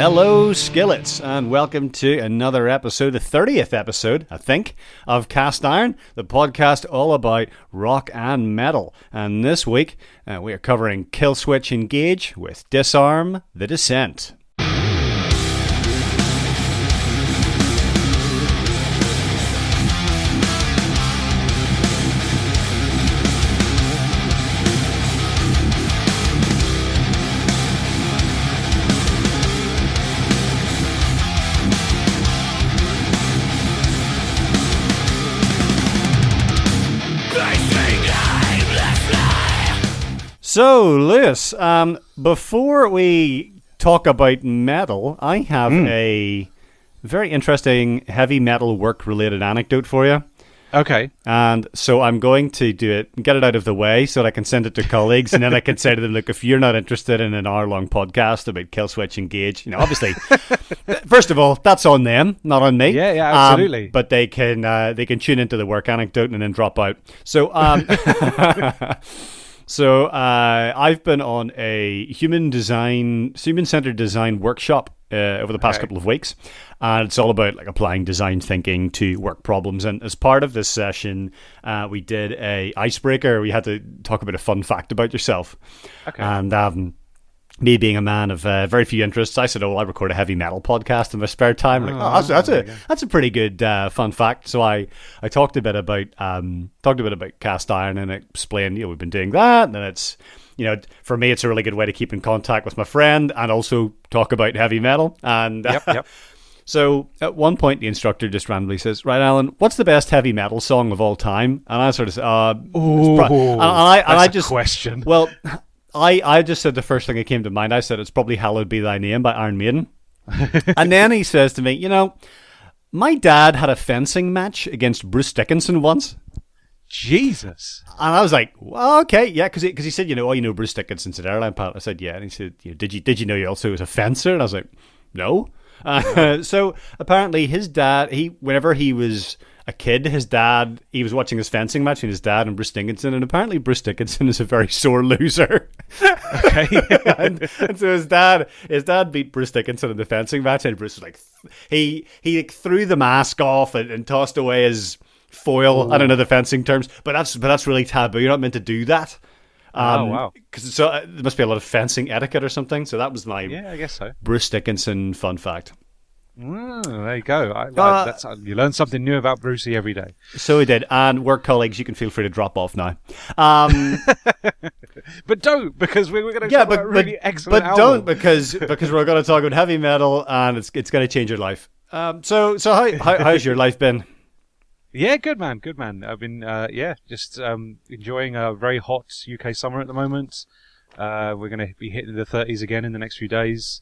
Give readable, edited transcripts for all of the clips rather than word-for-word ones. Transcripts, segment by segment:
Hello, Skillets, and welcome to another episode, the 30th episode, I think, of Cast Iron, the podcast all about rock and metal. And this week, we are covering Killswitch Engage with Disarm the Descent. So, Lewis, before we talk about metal, I have a very interesting heavy metal work-related anecdote for you. Okay. And so I'm going to do it, get it out of the way so that I can send it to colleagues, and then I can say to them, look, if you're not interested in an hour-long podcast about Killswitch Engage, obviously, first of all, that's on them, not on me. Yeah, absolutely. But they can tune into the work anecdote and then drop out. So, So I've been on a human-centered design workshop over the past couple of weeks, and it's all about applying design thinking to work problems. And as part of this session, we did a icebreaker. We had to talk about a fun fact about yourself. Okay. And me being a man of very few interests, I said, I record a heavy metal podcast in my spare time. That's a pretty good fun fact. So I talked a bit about cast iron and explained, we've been doing that, and it's, for me, it's a really good way to keep in contact with my friend and also talk about heavy metal. And Yep. So at one point, the instructor just randomly says, "Right, Alan, what's the best heavy metal song of all time?" And I sort of said, that's a question. Well, I just said the first thing that came to mind. I said it's probably "Hallowed Be Thy Name" by Iron Maiden. And then he says to me, my dad had a fencing match against Bruce Dickinson once. Jesus. And I was like, well, okay, yeah, because he said, Bruce Dickinson's an airline pilot. I said, yeah. And he said, did you know he also was a fencer? And I was like, no. So apparently his dad, whenever he was a kid, he was watching his fencing match between his dad and Bruce Dickinson, and apparently Bruce Dickinson is a very sore loser. Okay. and so his dad beat Bruce Dickinson in the fencing match, and Bruce was like, he threw the mask off and tossed away his foil. Ooh. I don't know the fencing terms, but that's really taboo. You're not meant to do that. Wow. Because there must be a lot of fencing etiquette or something. So that was my I guess so. Bruce Dickinson fun fact. There you go. You learn something new about Brucey every day. So we did. And work colleagues, you can feel free to drop off now. But don't, because we're going to talk about a really excellent album. Don't, because we're going to talk about heavy metal, and it's going to change your life. So how's your life been? Yeah, good man. I've been, just enjoying a very hot UK summer at the moment. We're going to be hitting the 30s again in the next few days.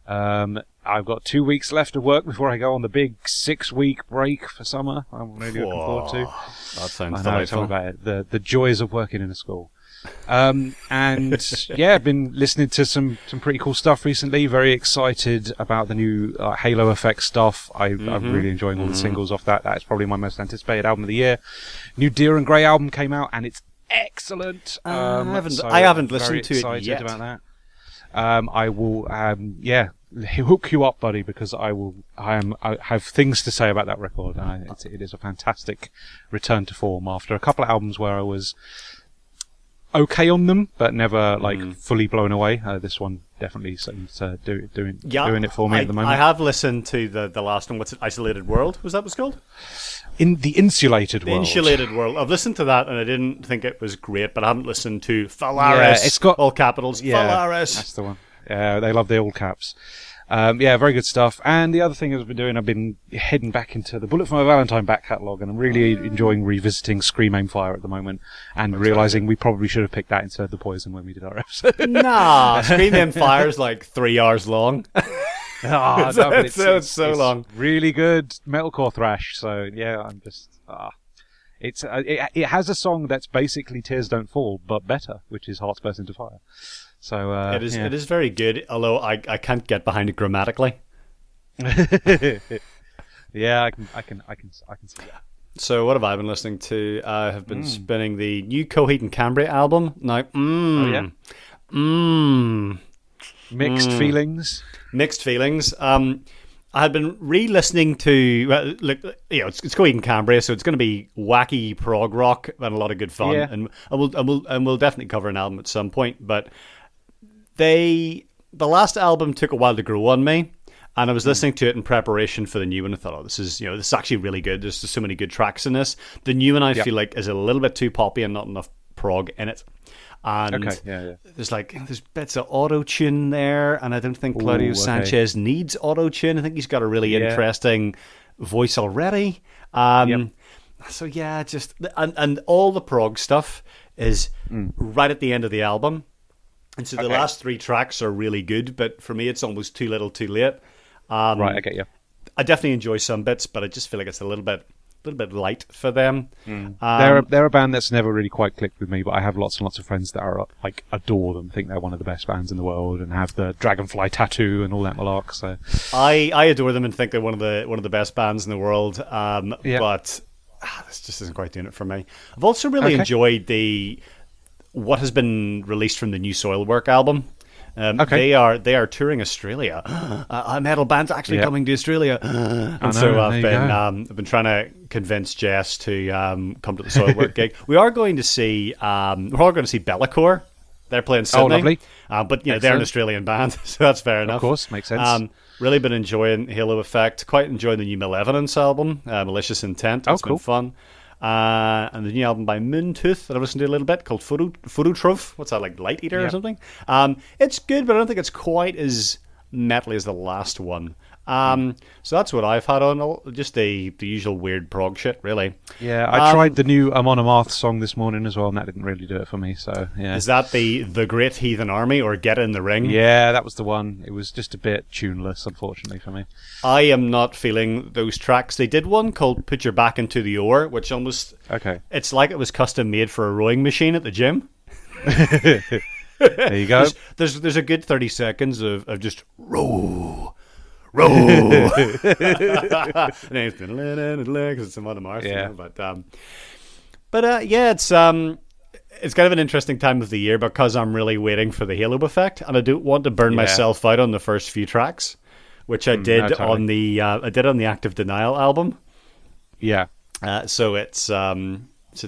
I've got 2 weeks left of work before I go on the big 6-week break for summer. I'm really looking forward to. That sounds delightful. Tell me about it. The joys of working in a school. I've been listening to some pretty cool stuff recently. Very excited about the new Halo Effect stuff. I'm really enjoying all the singles off that. That's probably my most anticipated album of the year. New Deer and Grey album came out, and it's excellent. I haven't listened to it yet. About that. I will, hook you up, buddy, because I have things to say about that record. It is a fantastic return to form after a couple of albums where I was okay on them, but never fully blown away. This one definitely seems doing it for me at the moment. I have listened to the last one. What's it? Isolated World? Was that what it's called? In the Insulated World. The Insulated World. I've listened to that, and I didn't think it was great, but I haven't listened to Phalaris. It's got all capitals. Yeah, Phalaris. That's the one. They love the all caps. Very good stuff. And the other thing I've been heading back into the Bullet for My Valentine back catalogue, and I'm really enjoying revisiting Scream Aim Fire at the moment, and realising we probably should have picked that instead of The Poison when we did our episode. Nah, Scream Aim Fire is like 3 hours long. It's so long. Really good metalcore thrash. So yeah, I'm just it has a song that's basically Tears Don't Fall, but better, which is Hearts Burst Into Fire. So it is very good, although I can't get behind it grammatically. Yeah, I can see that. So what have I been listening to? I have been spinning the new Coheed and Cambria album. Now, Mixed feelings. Mixed feelings. I had been re-listening to, it's going in Cambria, so it's going to be wacky prog rock and a lot of good fun, and we'll definitely cover an album at some point. But the last album took a while to grow on me, and I was listening to it in preparation for the new one. I thought, this is actually really good. There's just so many good tracks in this. The new one I feel like is a little bit too poppy and not enough prog in it. And there's bits of auto-tune there, and I don't think Claudio Sanchez needs auto-tune. I think he's got a really interesting voice already. So just and all the prog stuff is right at the end of the album, and so the last 3 tracks are really good, but for me it's almost too little too late. Right, I get you. I definitely enjoy some bits, but I just feel like it's a little bit light for them. They're a band that's never really quite clicked with me, but I have lots and lots of friends that are adore them, think they're one of the best bands in the world, and have the dragonfly tattoo and all that malark. So I adore them and think they're one of the best bands in the world. But this just isn't quite doing it for me. I've also really enjoyed what has been released from the new Soilwork album. They are touring Australia. A metal band's actually coming to Australia, and so I've been trying to convince Jess to come to the Soilwork gig. We are going to see Bellacore. They're playing Sydney. Oh, lovely. But they're an Australian band, so that's fair enough. Of course, makes sense. Really been enjoying Halo Effect. Quite enjoying the new Malevolence album, Malicious Intent. It's been fun. And the new album by Moontooth that I listened to a little bit called Phototroph. What's that, like Light Eater or something? It's good, but I don't think it's quite as metally as the last one. So that's what I've had on, just the usual weird prog shit, really. Yeah, I tried the new Amon Amarth song this morning as well, and that didn't really do it for me. So yeah. Is that the Great Heathen Army or Get in the Ring? Yeah, that was the one. It was just a bit tuneless, unfortunately, for me. I am not feeling those tracks. They did one called Put Your Back Into the Oar, which almost... It's like it was custom made for a rowing machine at the gym. There you go. There's a good 30 seconds of just row. And then it's because it's some other Mars, but it's kind of an interesting time of the year because I'm really waiting for the Halo Effect, and I don't want to burn myself out on the first few tracks, which I did on the Active Denial album. Yeah. So it's a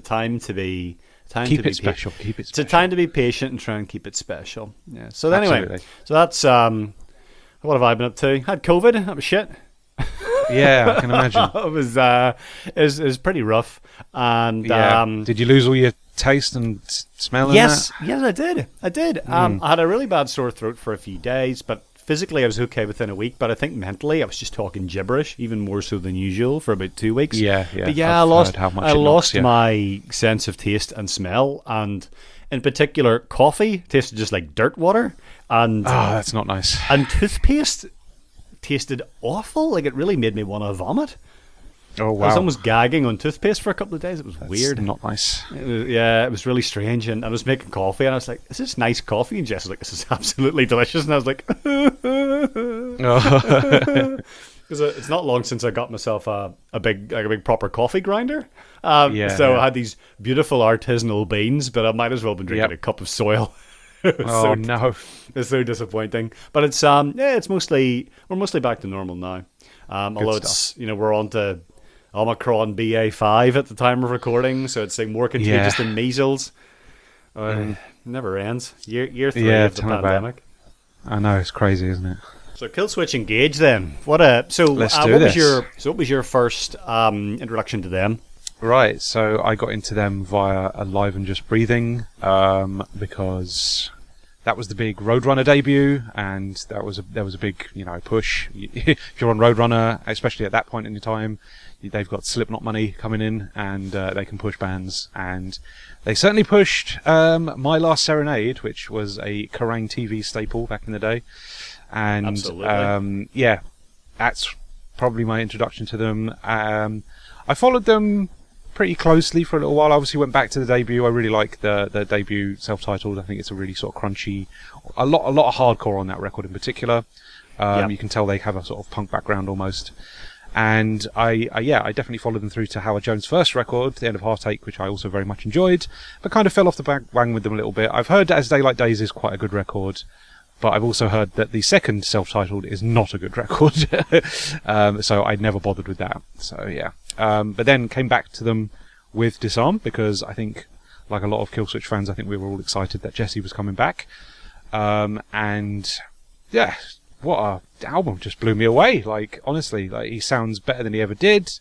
time to be. Keep it special. It's a time to be patient and try and keep it special. Yeah. So anyway, so that's what have I been up to? Had COVID. That was shit. Yeah, I can imagine. It was pretty rough. And did you lose all your taste and smell? Yes, I did. I had a really bad sore throat for a few days, but physically I was okay within a week. But I think mentally I was just talking gibberish, even more so than usual, for about 2 weeks. But I lost my sense of taste and smell, and in particular, coffee tasted just like dirt water. And that's not nice. And toothpaste tasted awful. Like, it really made me want to vomit. Oh, wow. I was almost gagging on toothpaste for a couple of days. It was weird. Not nice. It was really strange. And I was making coffee, and I was like, is this nice coffee? And Jess was like, this is absolutely delicious. And I was like, because it's not long since I got myself a big proper coffee grinder. I had these beautiful artisanal beans, but I might as well have been drinking a cup of soil. No, it's so disappointing. But it's we're mostly back to normal now. Although it's we're on to Omicron BA.5 at the time of recording, so it's like more contagious than measles. Never ends. Year 3 of the pandemic. I know, it's crazy, isn't it? So Killswitch Engage then. What was your first introduction to them? Right, so I got into them via Alive and Just Breathing, because that was the big Roadrunner debut, and there was a big push. If you're on Roadrunner, especially at that point in your time, they've got Slipknot money coming in, and they can push bands, and they certainly pushed My Last Serenade, which was a Kerrang TV staple back in the day, and absolutely. That's probably my introduction to them. I followed them pretty closely for a little while. Obviously went back to the debut. I really like the debut self-titled. I think it's a really sort of crunchy, a lot of hardcore on that record in particular. You can tell they have a sort of punk background almost. And I definitely followed them through to Howard Jones' first record, The End of Heartache, which I also very much enjoyed, but kind of fell off the wagon with them a little bit. I've heard As Daylight Days is quite a good record, but I've also heard that the second self-titled is not a good record. So I never bothered with that. So yeah. But then came back to them with Disarm, because I think, like a lot of Killswitch fans, I think we were all excited that Jesse was coming back. And yeah, what a album, just blew me away. Like, honestly, like, he sounds better than he ever did.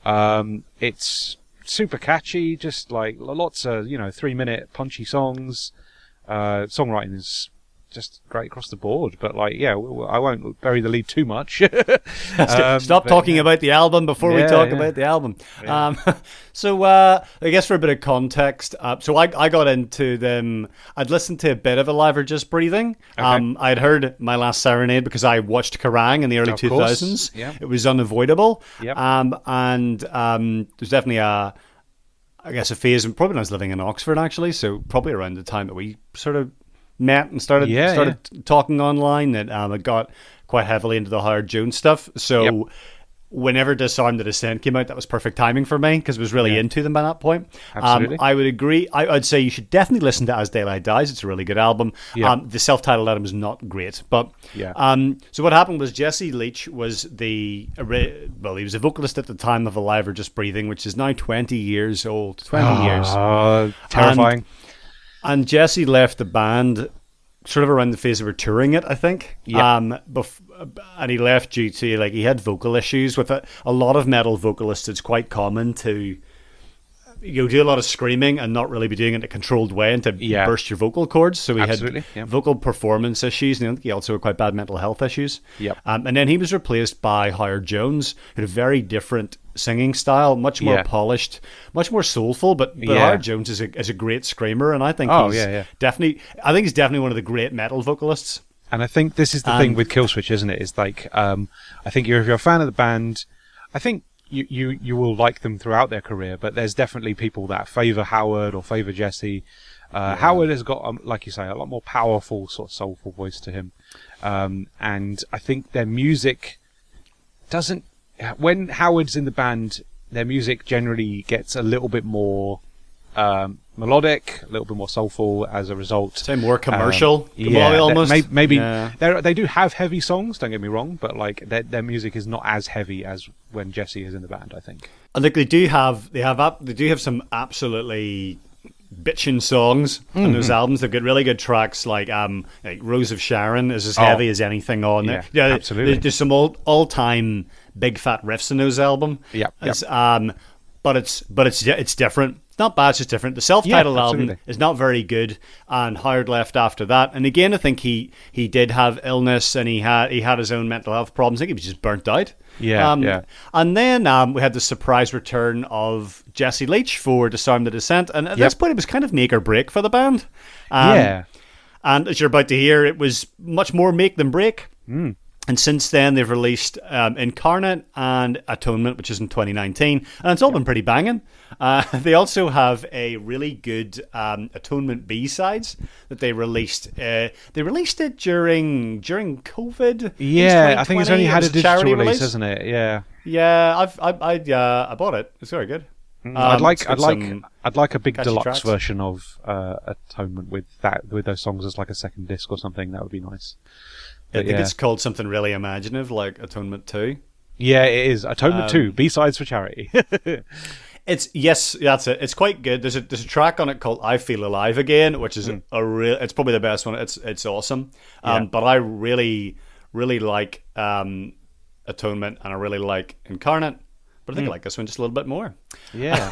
It's super catchy, just like lots of, 3-minute punchy songs. Songwriting is just great across the board, but like, yeah, I won't bury the lead too much. Stop talking about the album before we talk about the album. Yeah. So I guess for a bit of context, so I got into them. I'd listened to a bit of Alive or Just Breathing. Okay. I'd heard My Last Serenade because I watched Kerrang in the early 2000s. Yeah. It was unavoidable. Yep. And there's definitely a phase, probably when I was living in Oxford, actually, so probably around the time that we sort of met and started talking online, that I got quite heavily into the Howard Jones stuff. So whenever Disarm the Descent came out, that was perfect timing for me, because I was really into them by that point. Absolutely. I would agree. I'd say you should definitely listen to As Daylight Dies. It's a really good album. The self-titled album is not great, but so what happened was Jesse Leach was he was a vocalist at the time of Alive or Just Breathing, which is now 20 years old. 20 years. Terrifying. And Jesse left the band sort of around the phase of her touring it, I think. And he left due to, like, he had vocal issues with it. A lot of metal vocalists, it's quite common to do a lot of screaming and not really be doing it in a controlled way and to burst your vocal cords. So he had vocal performance issues, and I think he also had quite bad mental health issues. And then he was replaced by Howard Jones, who had a very different singing style, much more polished, much more soulful. But Howard Jones is a great screamer, and I think he's definitely one of the great metal vocalists. And I think this is the thing with Killswitch, isn't it? Is like, I think if you're a fan of the band, I think you will like them throughout their career, but there's definitely people that favour Howard or favour Jesse. Howard has got, like you say, a lot more powerful, sort of soulful voice to him. And I think their music doesn't... When Howard's in the band, their music generally gets a little bit more melodic, a little bit more soulful as a result. Say more commercial, almost. Maybe they do have heavy songs. Don't get me wrong, but like their music is not as heavy as when Jesse is in the band, I think. I think they do have some absolutely bitchin' songs on those albums. They've got really good tracks, like Rose of Sharon is as heavy as anything on there. Yeah, absolutely. There's some all-time big fat riffs in those album. But it's different. It's not bad, it's just different. The self-titled album is not very good, and Howard left after that. And again, I think he did have illness, and he had his own mental health problems. I think he was just burnt out. And then we had the surprise return of Jesse Leach for Disarm the Descent, and at this point it was kind of make or break for the band. And as you're about to hear, it was much more make than break. And since then, they've released Incarnate and Atonement, which is in 2019. And it's all been pretty banging. They also have a really good Atonement B-sides that they released. They released it during COVID. Yeah, I think it's only had a digital release, hasn't it? Yeah. Yeah, I bought it. It's very good. I'd like a big deluxe tracks. Version of Atonement with those songs as like a second disc or something. That would be nice. I think it's called something really imaginative, like Atonement 2. Yeah, it is. Atonement 2, B-sides for charity. That's it. It's quite good. There's a track on it called I Feel Alive Again, which is it's probably the best one. It's awesome. But I really, really like Atonement, and I really like Incarnate. But I think I like this one just a little bit more. Yeah.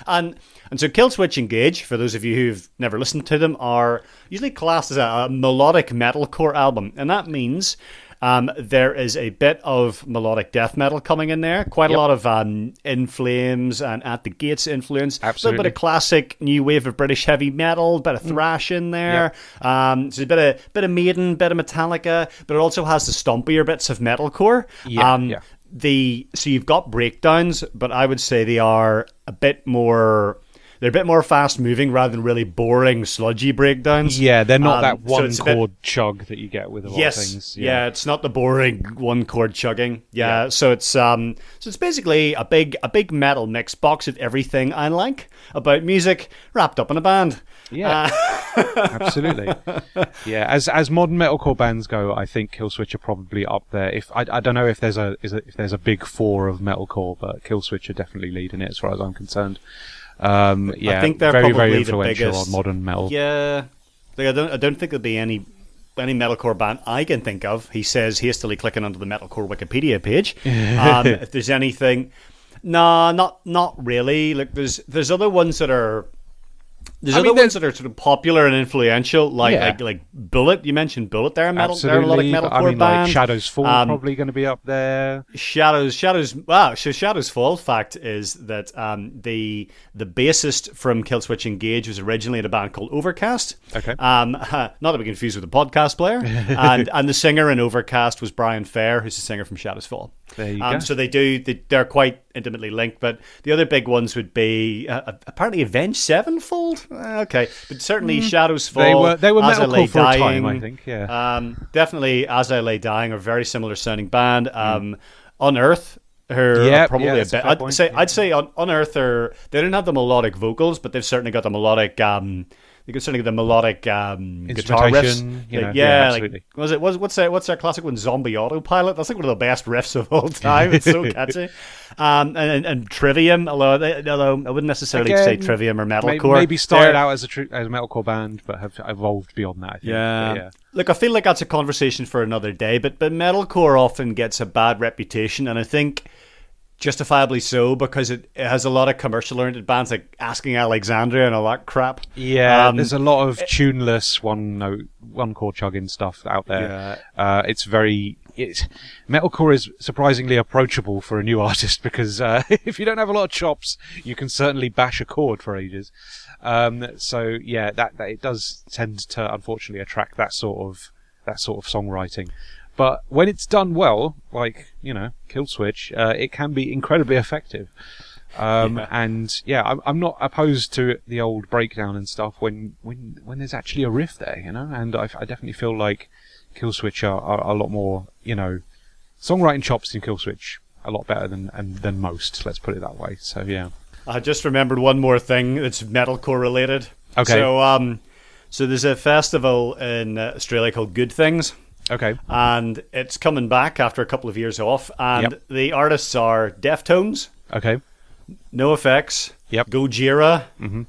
and so Killswitch Engage, for those of you who've never listened to them, are usually classed as a melodic metalcore album. And that means there is a bit of melodic death metal coming in there. Quite a lot of In Flames and At the Gates influence. Absolutely. A little bit of classic new wave of British heavy metal, bit of thrash in there. So a bit of Maiden, bit of Metallica, but it also has the stompier bits of metalcore. So you've got breakdowns, but I would say they are a bit more fast moving rather than really boring, sludgy breakdowns. Yeah, they're not that one chord chug that you get with a lot of things. Yeah, it's not the boring one chord chugging. So it's basically a big metal mix box of everything I like about music wrapped up in a band. Absolutely. Yeah, as modern metalcore bands go, I think Killswitch are probably up there. If I don't know if there's a big four of metalcore, but Killswitch are definitely leading it as far as I'm concerned. I think they're very, very influential on modern metal. Yeah, I don't think there'll be any metalcore band I can think of. He says hastily clicking onto the metalcore Wikipedia page. If there's anything, no, not really. Like there's other ones that are. There's other ones that are sort of popular and influential, like Bullet. You mentioned Bullet there, metal. They're a melodic metalcore band. Like Shadows Fall probably going to be up there. Shadows. Wow. So Shadows Fall. Fact is that the bassist from Killswitch Engage was originally in a band called Overcast. Okay. Not to be confused with the podcast player. and the singer in Overcast was Brian Fair, who's the singer from Shadows Fall. There you go. So they're quite intimately linked, but the other big ones would be apparently Avenged Sevenfold. Okay, but certainly Shadows Fall. They were As I Lay metalcore for a Dying, time, I think. Yeah. Definitely As I Lay Dying, are a very similar sounding band. Unearth. Probably a bit. I'd say Unearth they don't have the melodic vocals, but they've certainly got the melodic. You can certainly get the melodic guitar riffs. Absolutely. What's that classic one? Zombie Autopilot. That's like one of the best riffs of all time. It's so catchy. And Trivium, although I wouldn't necessarily say Trivium or metalcore. Maybe started out as a metalcore band, but have evolved beyond that. I think. Yeah. Look, I feel like that's a conversation for another day. But metalcore often gets a bad reputation, and I think justifiably so, because it has a lot of commercial-oriented bands like Asking Alexandria and all that crap. Yeah, there's a lot of tuneless one chord chugging stuff out there. Yeah. Metalcore is surprisingly approachable for a new artist because if you don't have a lot of chops, you can certainly bash a chord for ages. So yeah, that it does tend to unfortunately attract that sort of songwriting. But when it's done well, like, Killswitch, it can be incredibly effective. And yeah, I'm not opposed to the old breakdown and stuff when there's actually a riff there, and I definitely feel like Killswitch are a lot more, songwriting chops in Killswitch a lot better than most, let's put it that way. So yeah. I just remembered one more thing that's metalcore related. Okay. So there's a festival in Australia called Good Things. Okay. And it's coming back after a couple of years off. And the artists are Deftones. Okay. NoFX. Yep. Gojira. Mm-hmm.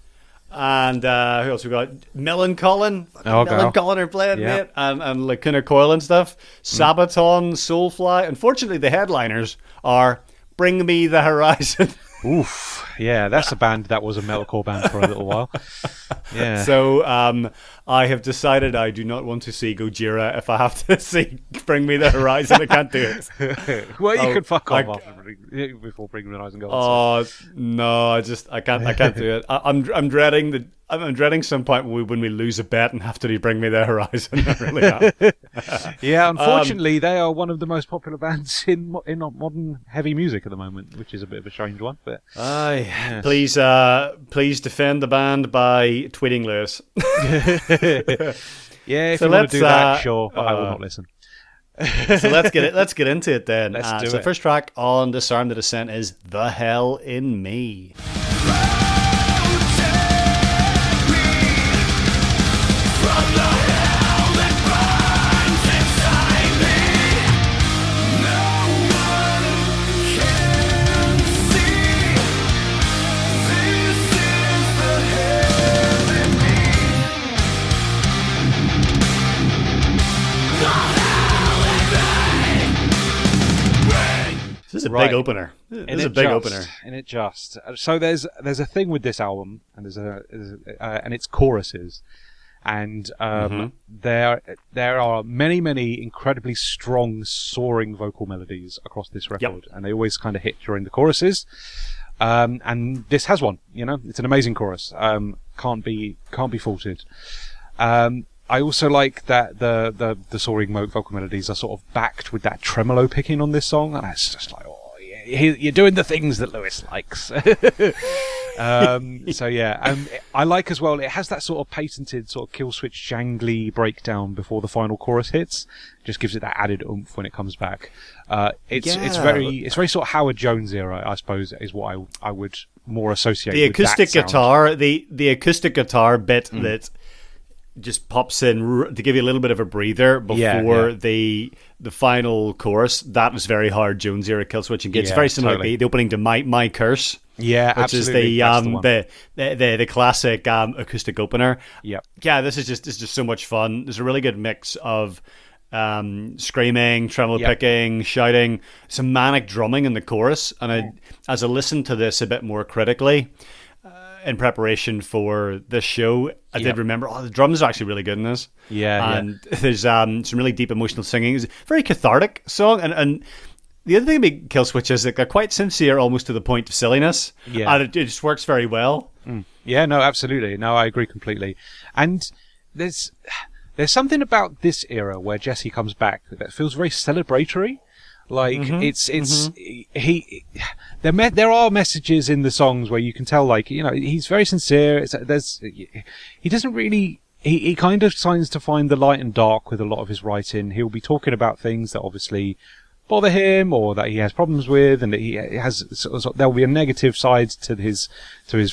And who else we got? Millencolin. Okay. Millencolin are playing, mate. And Lacuna Coil and stuff. Sabaton, Soulfly. Unfortunately, the headliners are Bring Me the Horizon. Oof. Yeah, that's a band that was a metalcore band for a little while. Yeah. So I have decided I do not want to see Gojira. If I have to see Bring Me the Horizon, I can't do it. Well, you could fuck off before Bring Me the Horizon goes. Oh no, I can't do it. I'm dreading I'm dreading some point when we lose a bet and have to do Bring Me the Horizon. I really am. Yeah, unfortunately, they are one of the most popular bands in modern heavy music at the moment, which is a bit of a strange one. But yes. Please defend the band by tweeting Lewis. Yeah, if you want to do that, sure, but I will not listen. So let's get into it then. Let's do it. The first track on Disarm the Descent is The Hell in Me. This is a big opener. This is a big opener. So there's a thing with this album, and and it's choruses, and there are many incredibly strong, soaring vocal melodies across this record, and they always kind of hit during the choruses. And this has one. It's an amazing chorus. Can't be faulted. I also like that the soaring vocal melodies are sort of backed with that tremolo picking on this song, and it's just like, oh, you're doing the things that Lewis likes. So yeah, I like as well. It has that sort of patented sort of Killswitch jangly breakdown before the final chorus hits. Just gives it that added oomph when it comes back. It's very sort of Howard Jones era, I suppose, is what I would more associate the with acoustic that guitar, the acoustic guitar bit that. just pops in to give you a little bit of a breather before the final chorus. That was very hard Jones era Killswitch Engage. It's very similar to the opening to My Curse. Yeah, which absolutely. is the classic acoustic opener. Yep. Yeah, this is just so much fun. There's a really good mix of screaming, tremolo picking, shouting, some manic drumming in the chorus. And as I listened to this a bit more critically in preparation for this show, I did remember, the drums are actually really good in this. And there's some really deep emotional singing. It's a very cathartic song, and the other thing about Killswitch is that they're quite sincere, almost to the point of silliness. Yeah. And it just works very well. Yeah, no, absolutely. No, I agree completely. And there's something about this era where Jesse comes back that feels very celebratory. Like there are messages in the songs where you can tell, like, you know, he's very sincere. He doesn't really. He kind of signs to find the light and dark with a lot of his writing. He'll be talking about things that obviously bother him or that he has problems with, and that he has. There'll be a negative side to his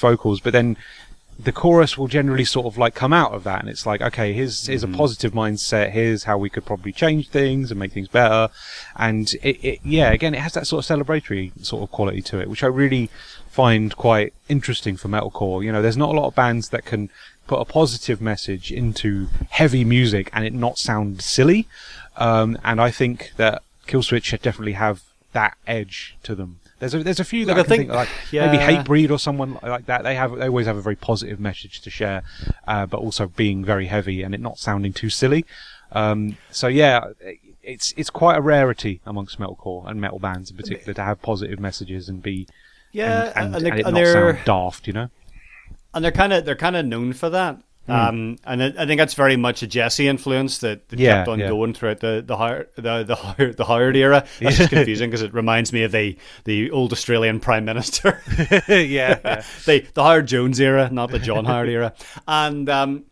vocals, but then the chorus will generally sort of like come out of that, and it's like, okay, here's a positive mindset. Here's how we could probably change things and make things better. And again, it has that sort of celebratory sort of quality to it, which I really find quite interesting for metalcore. You know, there's not a lot of bands that can put a positive message into heavy music and it not sound silly. And I think that Killswitch definitely have that edge to them. There's a few that I think like maybe Hatebreed or someone like that. They always have a very positive message to share, but also being very heavy and it not sounding too silly. So yeah, it's quite a rarity amongst metalcore and metal bands in particular to have positive messages and be and it not sound daft, you know. And they're kind of known for that. And I think that's very much a Jesse influence that kept on going throughout the Howard era. That's just confusing because it reminds me of the old Australian Prime Minister. The Howard Jones era, not the John Howard era. And I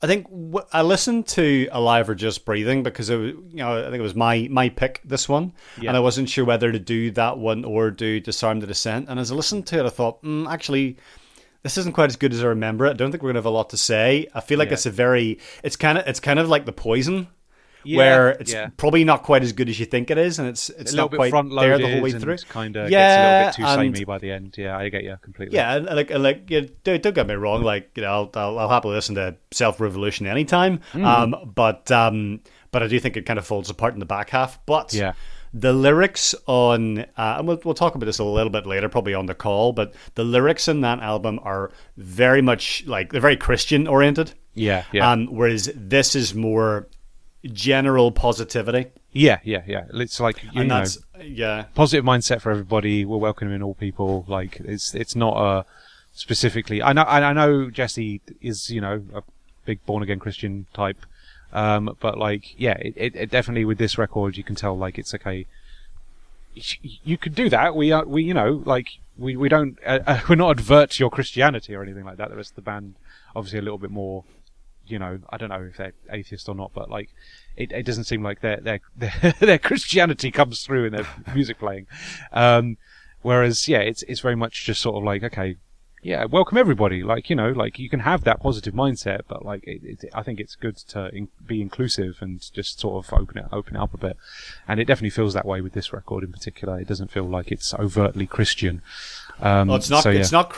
think I listened to Alive or Just Breathing because it was, I think it was my pick, this one, and I wasn't sure whether to do that one or do Disarm the Descent. And as I listened to it, I thought, actually, this isn't quite as good as I remember it. I don't think we're going to have a lot to say. I feel like it's kind of like The Poison, where it's probably not quite as good as you think it is, and it's not quite there the whole way through. Kind of gets a little bit too samey by the end. Yeah, I get you completely. Yeah, and don't get me wrong. Like, I'll happily listen to Self Revolution anytime. But I do think it kind of falls apart in the back half. But the lyrics on, and we'll talk about this a little bit later, probably on the call, but the lyrics in that album are very much like, they're very Christian oriented. Whereas this is more general positivity. It's like, positive mindset for everybody. We're welcoming all people. Like, it's not a specifically. I know Jesse is, a big born again Christian type. But like, it definitely, with this record, you can tell, like, it's okay. You could do that. We don't, we're not advert to your Christianity or anything like that. The rest of the band, obviously, a little bit more, I don't know if they're atheist or not, but like, it doesn't seem like their Christianity comes through in their music playing. Whereas, it's very much just sort of like, okay, welcome everybody. Like, like, you can have that positive mindset, but like, I think it's good to be inclusive and just sort of open it up a bit. And it definitely feels that way with this record in particular. It doesn't feel like it's overtly Christian. It's not. It's not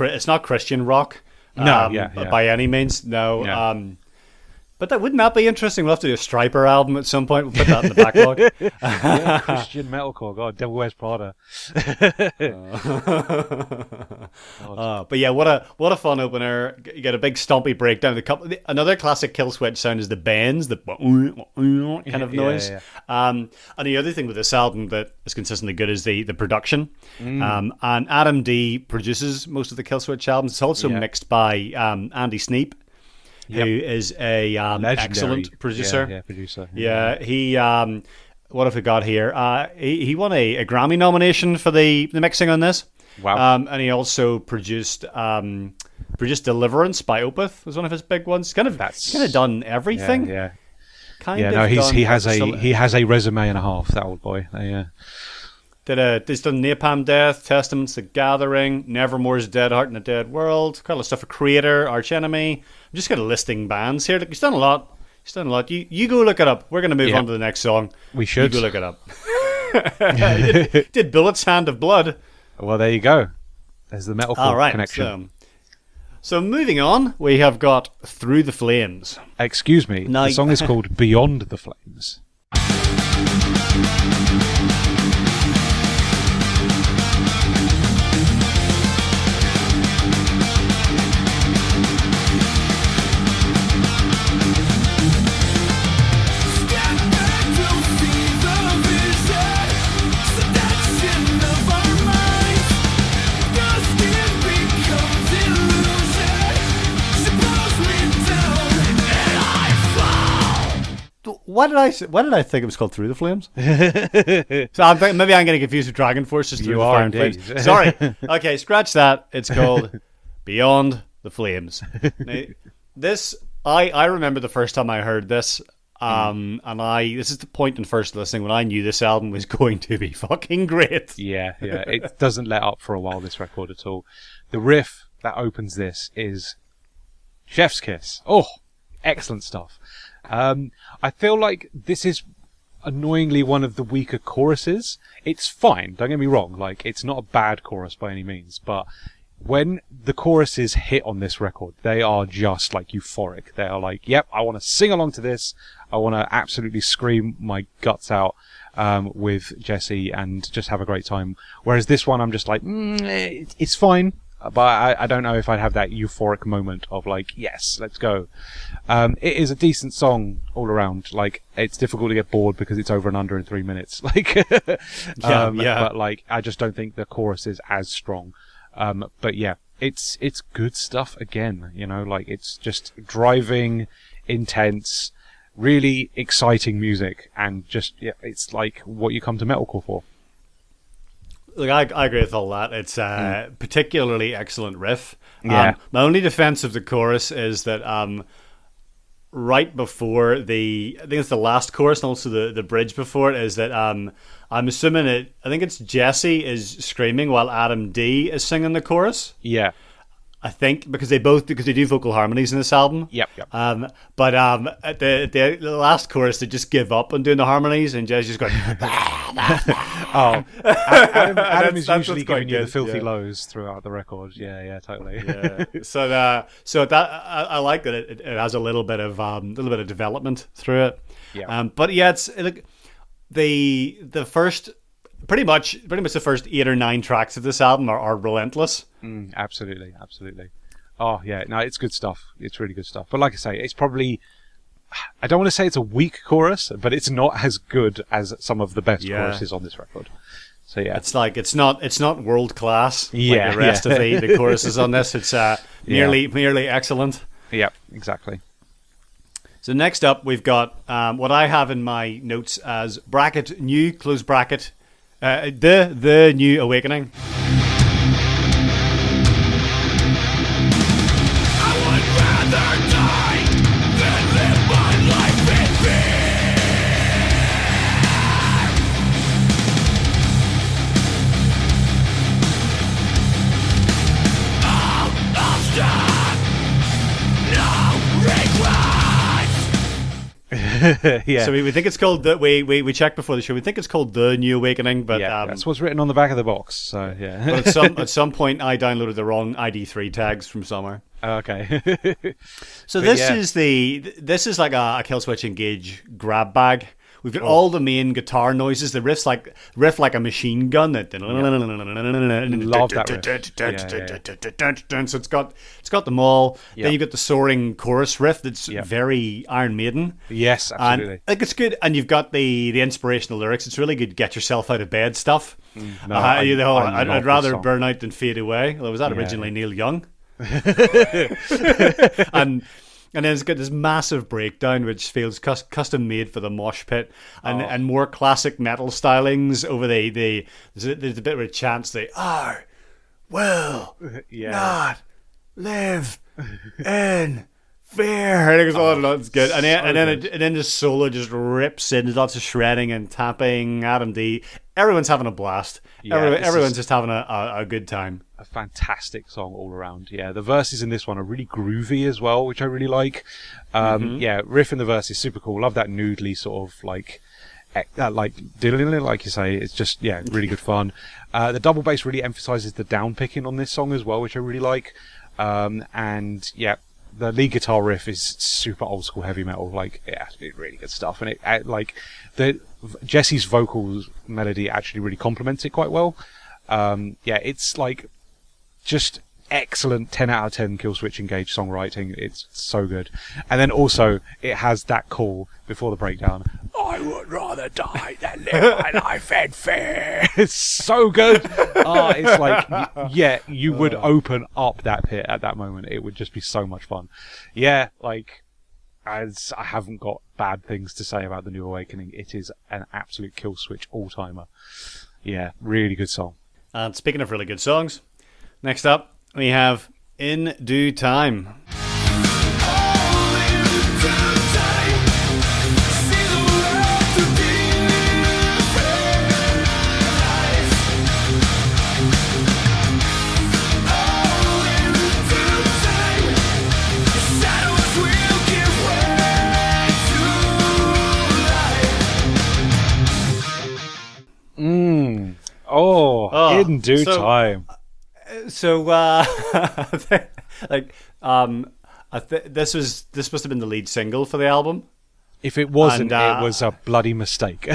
Christian rock. By any means. No. But wouldn't that be interesting? We'll have to do a Stryper album at some point. We'll put that in the backlog. Christian metalcore. God, Devil Wears Prada. But what a fun opener. You get a big stompy breakdown. Another classic Killswitch sound is the bends, the kind of noise. And the other thing with this album that is consistently good is the production. And Adam D produces most of the Killswitch albums. It's also mixed by Andy Sneap, who is a excellent producer. Producer. He what have we got here? He won a Grammy nomination for the mixing on this. Wow. And he also produced Deliverance by Opeth, was one of his big ones. He's kind of done everything. He has a resume and a half, that old boy. He's done Napalm Death, Testaments, The Gathering, Nevermore's Dead Heart in a Dead World, kind of stuff for Creator, Arch Enemy. I'm just kind of listing bands here. Look, he's done a lot. You go look it up. We're going to move on to the next song. We should. You go look it up. did Bullets, Hand of Blood. Well, there you go. There's the metalcore connection. So moving on, we have got Through the Flames. Excuse me. The song is called Beyond the Flames. Why did I think it was called Through the Flames? So maybe I'm getting confused with Dragon Force. Just Through the Fire and Flames. Sorry. Okay, scratch that. It's called Beyond the Flames. Now, this I remember the first time I heard this, and this is the point in first listening when I knew this album was going to be fucking great. Yeah. It doesn't let up for a while, this record, at all. The riff that opens this is chef's kiss. Oh, excellent stuff. I feel like this is annoyingly one of the weaker choruses. It's fine, don't get me wrong, like, it's not a bad chorus by any means, but when the choruses hit on this record, they are just like euphoric. They are like, yep, I want to sing along to this. I want to absolutely scream my guts out with Jesse and just have a great time. Whereas this one, I'm just like, it's fine. But I don't know if I'd have that euphoric moment of like, yes, let's go. It is a decent song all around. Like, it's difficult to get bored because it's over and under in 3 minutes. Like, but like, I just don't think the chorus is as strong. But yeah, it's good stuff again. You know, like, it's just driving, intense, really exciting music, and just it's like what you come to metalcore for. Look, I agree with all that. It's a particularly excellent riff. Yeah. My only defense of the chorus is that right before I think it's the last chorus and also the bridge before it, is that I'm assuming I think it's Jesse is screaming while Adam D is singing the chorus. Yeah. I think because they do vocal harmonies in this album. Yep. But at the last chorus they just give up on doing the harmonies and Jess just going. Adam is usually giving you the filthy lows throughout the record. Yeah, totally. Yeah. So that I like that it has a little bit of development through it. Yeah. But yeah, it's like the first. Pretty much the first 8 or 9 tracks of this album are relentless. Absolutely. Oh, yeah. No, it's good stuff. It's really good stuff. But like I say, it's probably... I don't want to say it's a weak chorus, but it's not as good as some of the best choruses on this record. So yeah. It's like, it's not world class like the rest of the choruses on this. It's merely excellent. Yep, exactly. So next up, we've got what I have in my notes as bracket new, close bracket, the New Awakening. Yeah. So we think it's called we checked before the show. We think it's called The New Awakening, but that's what's written on the back of the box. So yeah. But at some point, I downloaded the wrong ID3 tags from somewhere. Okay. So this is like a Killswitch Engage grab bag. We've got all the main guitar noises. The riff like a machine gun. Love that riff. So it's got them all. Then you've got the soaring chorus riff that's very Iron Maiden. Yes, absolutely. And, like, it's good. And you've got the inspirational lyrics. It's really good get yourself out of bed stuff. I'd rather burn out than fade away. Well, was that originally Neil Young? And then it's got this massive breakdown which feels custom made for the mosh pit, and more classic metal stylings over there's a bit where it chants the will not live in Fair. And it goes on and on. It's good. And then the solo just rips in. There's lots of shredding and tapping. Adam D. Everyone's having a blast. Yeah, Everyone's just having a good time. A fantastic song all around. Yeah, the verses in this one are really groovy as well, which I really like. Yeah, riff in the verse is super cool. Love that noodly sort of like you say. It's just really good fun. The double bass really emphasizes the down picking on this song as well, which I really like. And yeah, the lead guitar riff is super old school heavy metal. Like, yeah, it's really good stuff. And Jesse's vocals melody actually really complements it quite well. Yeah, it's like just excellent 10 out of 10 Killswitch Engage songwriting. It's so good. And then also it has that call before the breakdown. I would rather die than live my life in fear. It's so good. It's like, you would open up that pit at that moment. It would just be so much fun. Yeah, like, as I haven't got bad things to say about The New Awakening. It is an absolute Killswitch all-timer. Yeah, really good song. And speaking of really good songs, next up we have In Due Time. In due time. So, this must have been the lead single for the album. If it wasn't, it was a bloody mistake.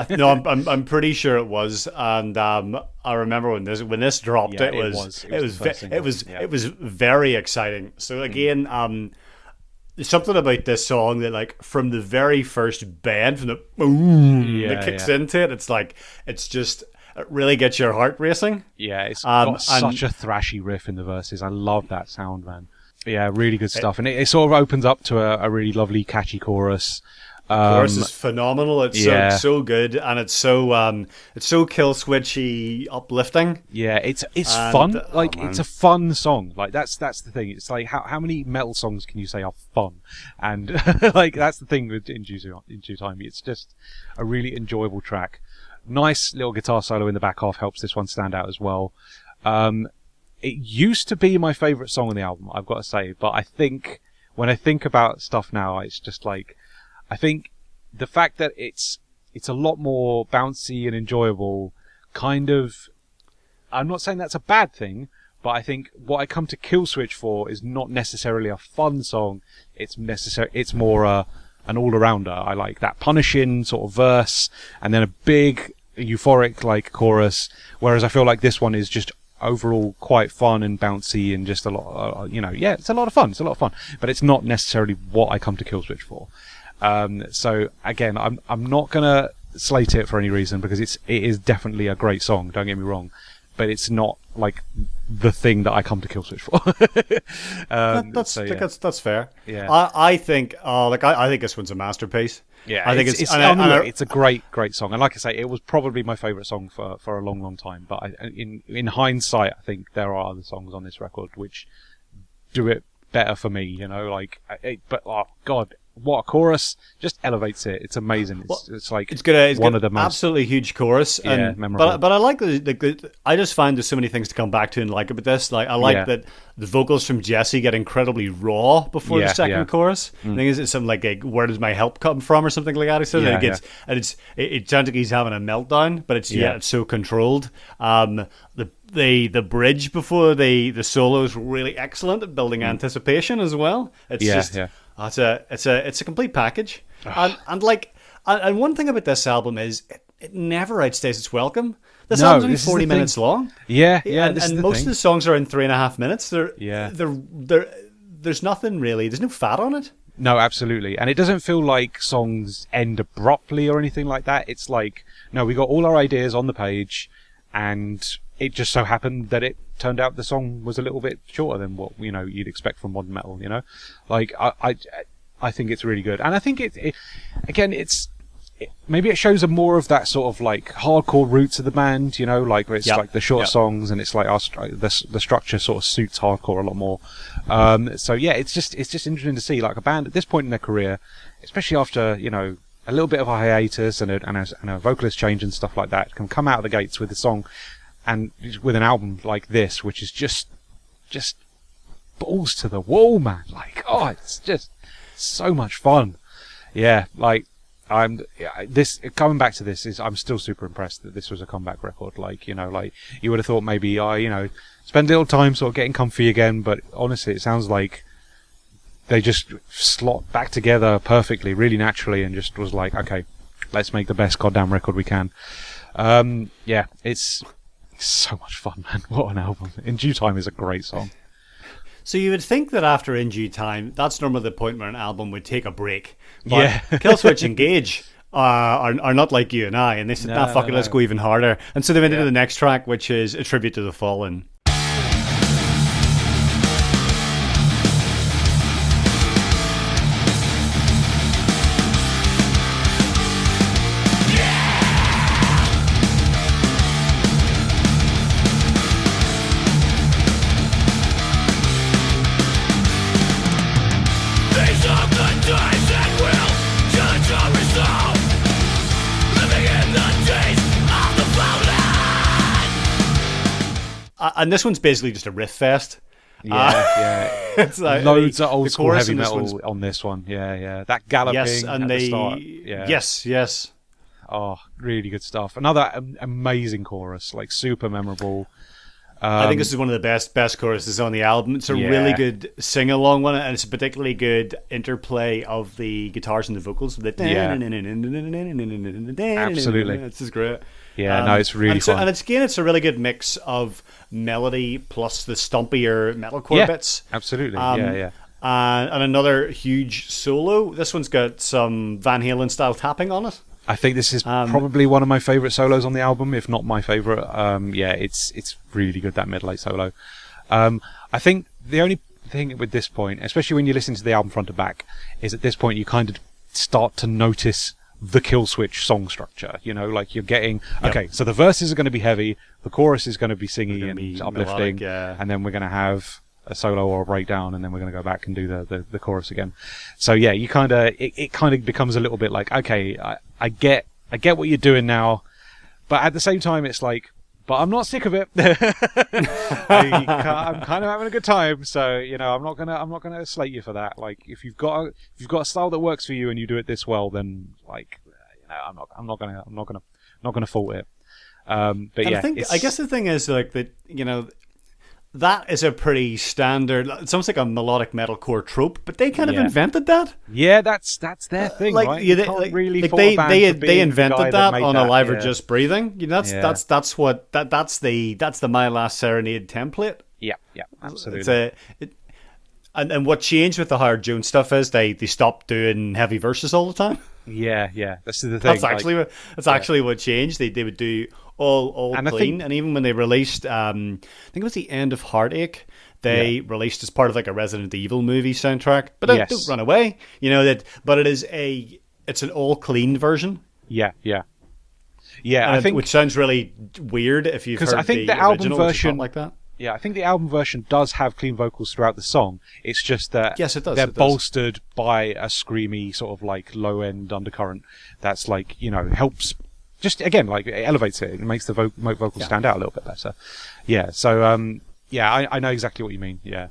No, I'm pretty sure it was. And I remember when this dropped, it was very exciting. So again, there's something about this song that, like, from the very first bend, from the boom that kicks into it, it's just. It really gets your heart racing. Yeah, it's got such a thrashy riff in the verses. I love that sound, man. Yeah, really good stuff. And it sort of opens up to a really lovely, catchy chorus. The chorus is phenomenal. It's so good, and it's so Killswitchy, uplifting. Yeah, it's fun. It's a fun song. Like that's the thing. It's like how many metal songs can you say are fun? And like that's the thing with In Due Time. It's just a really enjoyable track. Nice little guitar solo in the back half helps this one stand out as well. It used to be my favourite song on the album, I've got to say, but I think when I think about stuff now, it's just like, I think the fact that it's a lot more bouncy and enjoyable, kind of, I'm not saying that's a bad thing, but I think what I come to Killswitch for is not necessarily a fun song. It's more an all-arounder. I like that punishing sort of verse, and then a big euphoric like chorus. Whereas I feel like this one is just overall quite fun and bouncy and just a lot. It's a lot of fun. It's a lot of fun, but it's not necessarily what I come to Killswitch for. So again, I'm not gonna slate it for any reason because it is definitely a great song. Don't get me wrong, but it's not like the thing that I come to Killswitch for. That's fair. Yeah, I think I think this one's a masterpiece. Yeah, I think it's a great song, and like I say, it was probably my favourite song for a long, long time. But in hindsight, I think there are other songs on this record which do it better for me. But oh god, what a chorus! Just elevates it. It's amazing. It's one of the most absolutely huge chorus. And, memorable. But I like I just find there's so many things to come back to and like about this. Like I like that the vocals from Jesse get incredibly raw before the second chorus. The thing is, it's something like where does my help come from or something like that. He says it sounds like he's having a meltdown, but it's so controlled. The bridge before the solo is really excellent at building anticipation as well. It's a complete package, and one thing about this album is it never outstays its welcome. This album's only 40 minutes long. And most of the songs are in 3.5 minutes. There's nothing really. There's no fat on it. No, absolutely, and it doesn't feel like songs end abruptly or anything like that. It's like, no, we got all our ideas on the page, and it just so happened that it turned out the song was a little bit shorter than what you'd expect from modern metal. Like I think it's really good, and I think it again maybe it shows a more of that sort of like hardcore roots of the band, you know, like where it's like the short songs and it's like the structure sort of suits hardcore a lot more. So yeah, it's just interesting to see like a band at this point in their career, especially after, you know, a little bit of a hiatus and a vocalist change and stuff like that, can come out of the gates with a song and with an album like this, which is just balls to the wall, man. Like, oh, it's just so much fun. Yeah, like coming back to this is I'm still super impressed that this was a comeback record. Like, you know, like you would have thought maybe you know, spend a little time sort of getting comfy again, but honestly, it sounds like they just slot back together perfectly, really naturally, and just was like, okay, let's make the best goddamn record we can. Yeah, it's so much fun, man. What an album. In Due Time is a great song. So you would think that after In Due Time, that's normally the point where an album would take a break. But Killswitch Engage are not like you and I, and they said, fuck it, let's go even harder. And so they went into the next track, which is a tribute to the Fallen. And this one's basically just a riff fest. Yeah. It's like, loads of old school heavy metal on this one. Yeah. That galloping at the start. Yeah. Yes. Oh, really good stuff. Another amazing chorus, like super memorable. I think this is one of the best choruses on the album. It's a really good sing-along one, and it's a particularly good interplay of the guitars and the vocals. Absolutely. It's just great. Yeah, no, it's really fun. And it's a really good mix of melody plus the stompier metalcore bits. Absolutely. Yeah. And another huge solo. This one's got some Van Halen style tapping on it. I think this is probably one of my favourite solos on the album, if not my favourite. It's really good, that mid-late solo. I think the only thing with this point, especially when you listen to the album front to back, is at this point you kind of start to notice the Killswitch song structure. You know, like you're getting, okay, so the verses are going to be heavy, the chorus is going to be singy and uplifting, melodic, and then we're going to have a solo or a breakdown, and then we're going to go back and do the chorus again. So yeah, you kind of it kind of becomes a little bit like, okay, I get what you're doing now, but at the same time it's like, but I'm not sick of it. I'm kind of having a good time, so you know, I'm not gonna slate you for that. Like if you've got a style that works for you and you do it this well, then like, you know, I'm not gonna fault it. But yeah, I guess the thing is like that, you know, that is a pretty standard. It's almost like a melodic metalcore trope, but they kind of invented that. Yeah, that's their thing, like, right? You can't really they invented that on Alive or Just Breathing. You know, that's the My Last Serenade template. Yeah, absolutely. And what changed with the Howard Jones stuff is they stopped doing heavy verses all the time. Yeah, that's the thing. That's actually what changed. They would do all and clean, and even when they released, I think it was the end of Heartache, they released as part of like a Resident Evil movie soundtrack. But don't run away, you know that. But it's an all clean version. Yeah. I think, which sounds really weird if you've heard the album version like that. Yeah, I think the album version does have clean vocals throughout the song. It's just that it does. They're bolstered by a screamy sort of like low end undercurrent that's like, you know, helps. Just again, like it elevates it. It makes the vocals stand out a little bit better. Yeah. So I know exactly what you mean. Yeah.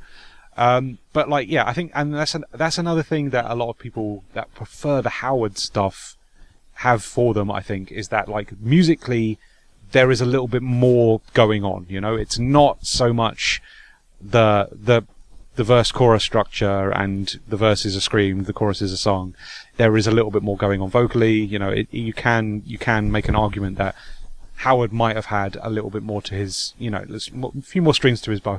But like, yeah, I think, and that's another thing that a lot of people that prefer the Howard stuff have for them. I think is that like musically there is a little bit more going on. You know, it's not so much the verse chorus structure and the verse is a scream, the chorus is a song. There is a little bit more going on vocally. You know, you can make an argument that Howard might have had a little bit more to his, you know, a few more strings to his bow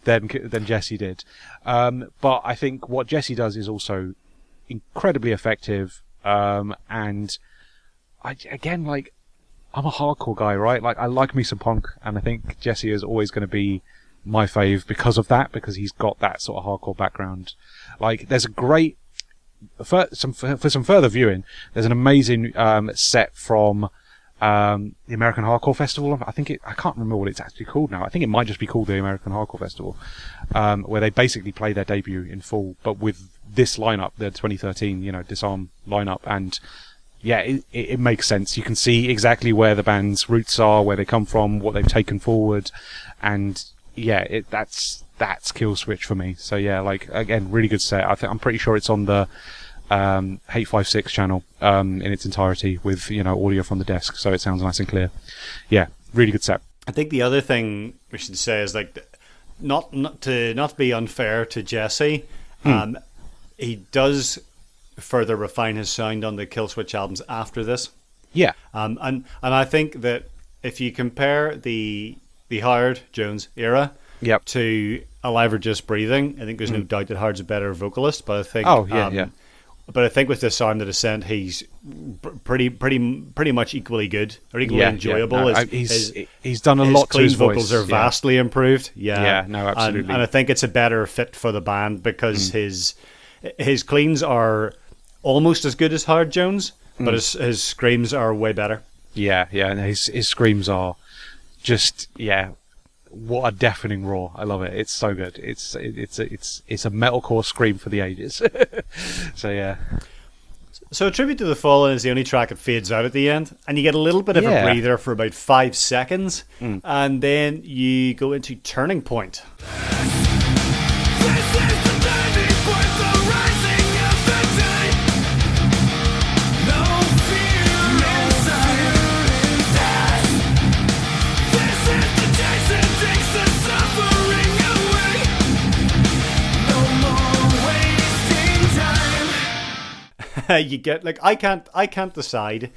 than Jesse did. But I think what Jesse does is also incredibly effective. And I'm a hardcore guy, right? Like I like me some punk, and I think Jesse is always going to be my fave because of that, because he's got that sort of hardcore background. Like there's a great for some further viewing, there's an amazing set from the American Hardcore Festival. I can't remember what it's actually called now. I think it might just be called the American Hardcore Festival, where they basically play their debut in full, but with this lineup, the 2013, Disarm lineup, and yeah, it makes sense. You can see exactly where the band's roots are, where they come from, what they've taken forward, and yeah, that's Killswitch for me. So yeah, like again, really good set. I'm pretty sure it's on the 856 channel in its entirety with audio from the desk, so it sounds nice and clear. Yeah, really good set. I think the other thing we should say is like not to be unfair to Jesse, he does further refine his sound on the Killswitch albums after this. Yeah, and I think that if you compare the Howard Jones era to Alive or Just Breathing, I think there's no doubt that Howard's a better vocalist, but I think but I think with Disarm the Descent, he's pretty much equally good or equally enjoyable. Yeah. No, he's done a lot to his voice. His vocals are vastly improved. Yeah, no, absolutely. And I think it's a better fit for the band because his cleans are almost as good as Howard Jones, but his screams are way better. Yeah, and his screams are just what a deafening roar. I love it. It's so good. It's a metalcore scream for the ages. So yeah. So Tribute to the Fallen is the only track that fades out at the end, and you get a little bit of a breather for about 5 seconds, and then you go into Turning Point. You get I can't decide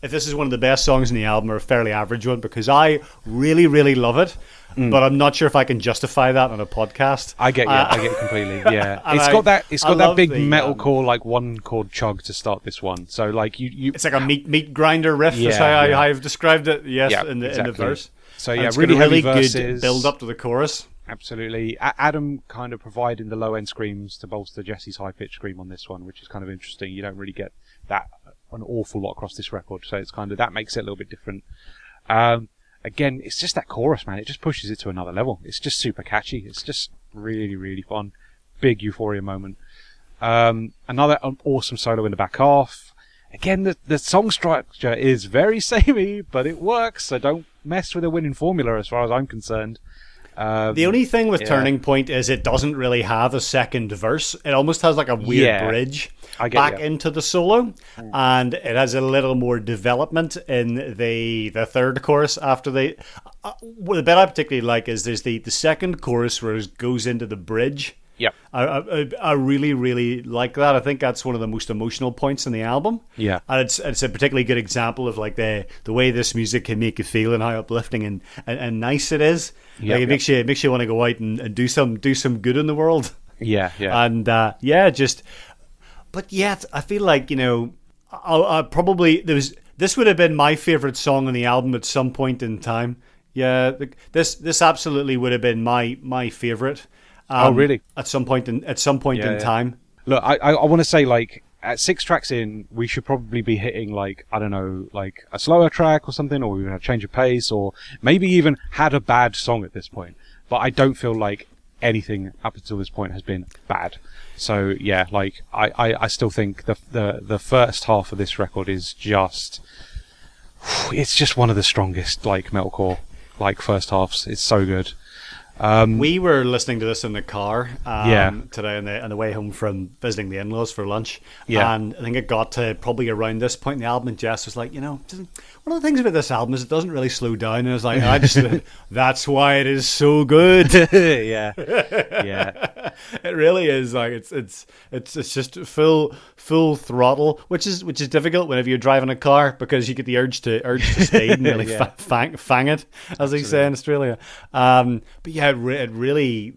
if this is one of the best songs in the album or a fairly average one because I really, really love it, but I'm not sure if I can justify that on a podcast. I get it completely. Yeah, it's got that big metalcore like one chord chug to start this one. So like you it's like a meat grinder riff. Is how I've described it. Yes, in the verse. So yeah, really good build up to the chorus. Absolutely. Adam kind of providing the low end screams to bolster Jesse's high pitched scream on this one, which is kind of interesting. You don't really get that an awful lot across this record, so it's kind of that makes it a little bit different. Again, it's just that chorus, man. It just pushes it to another level. It's just super catchy. It's just really, really fun. Big euphoria moment. Another awesome solo in the back half. Again, the song structure is very samey, but it works. So don't mess with the winning formula, as far as I'm concerned. The only thing with Turning Point is it doesn't really have a second verse. It almost has like a weird bridge back into the solo, and it has a little more development in the third chorus after the bit I particularly like is there's the second chorus where it goes into the bridge. Yep. I really, really like that. I think that's one of the most emotional points in the album. Yeah. And it's a particularly good example of like the way this music can make you feel and how uplifting and nice it is. Yep, like it makes you want to go out and do some good in the world. Yeah. And but yet I feel like, I probably this would have been my favorite song on the album at some point in time. Yeah, this absolutely would have been my favorite. Really? At some point in time. Look, I want to say, like, at 6 tracks in, we should probably be hitting, like, I don't know, like a slower track or something, or we would have change of pace, or maybe even had a bad song at this point. But I don't feel like anything up until this point has been bad. So yeah, like I still think the first half of this record is it's just one of the strongest like metalcore like first halves. It's so good. We were listening to this in the car today on the way home from visiting the in-laws for lunch. Yeah. And I think it got to probably around this point in the album, and Jess was like, one of the things about this album is it doesn't really slow down. And I was like, that's why it is so good. Yeah. It really is. Like it's just full throttle, which is difficult whenever you're driving a car because you get the urge to speed and really fang it, as they say in Australia. But yeah, it really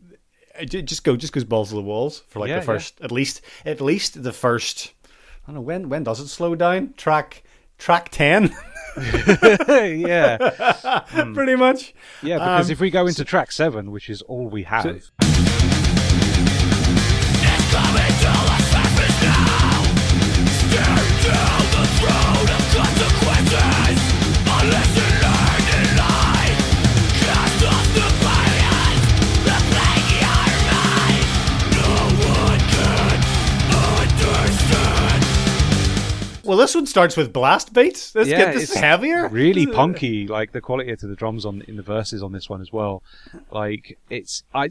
just goes balls to the walls for like the first at least the first. I don't know when does it slow down? Track 10. Yeah, pretty much. Yeah, because if we go into track 7, which is all we have. It's coming to the surface now. Well, this one starts with blast beats. This is heavier. Really punky. Like the quality to the drums in the verses on this one as well. Like I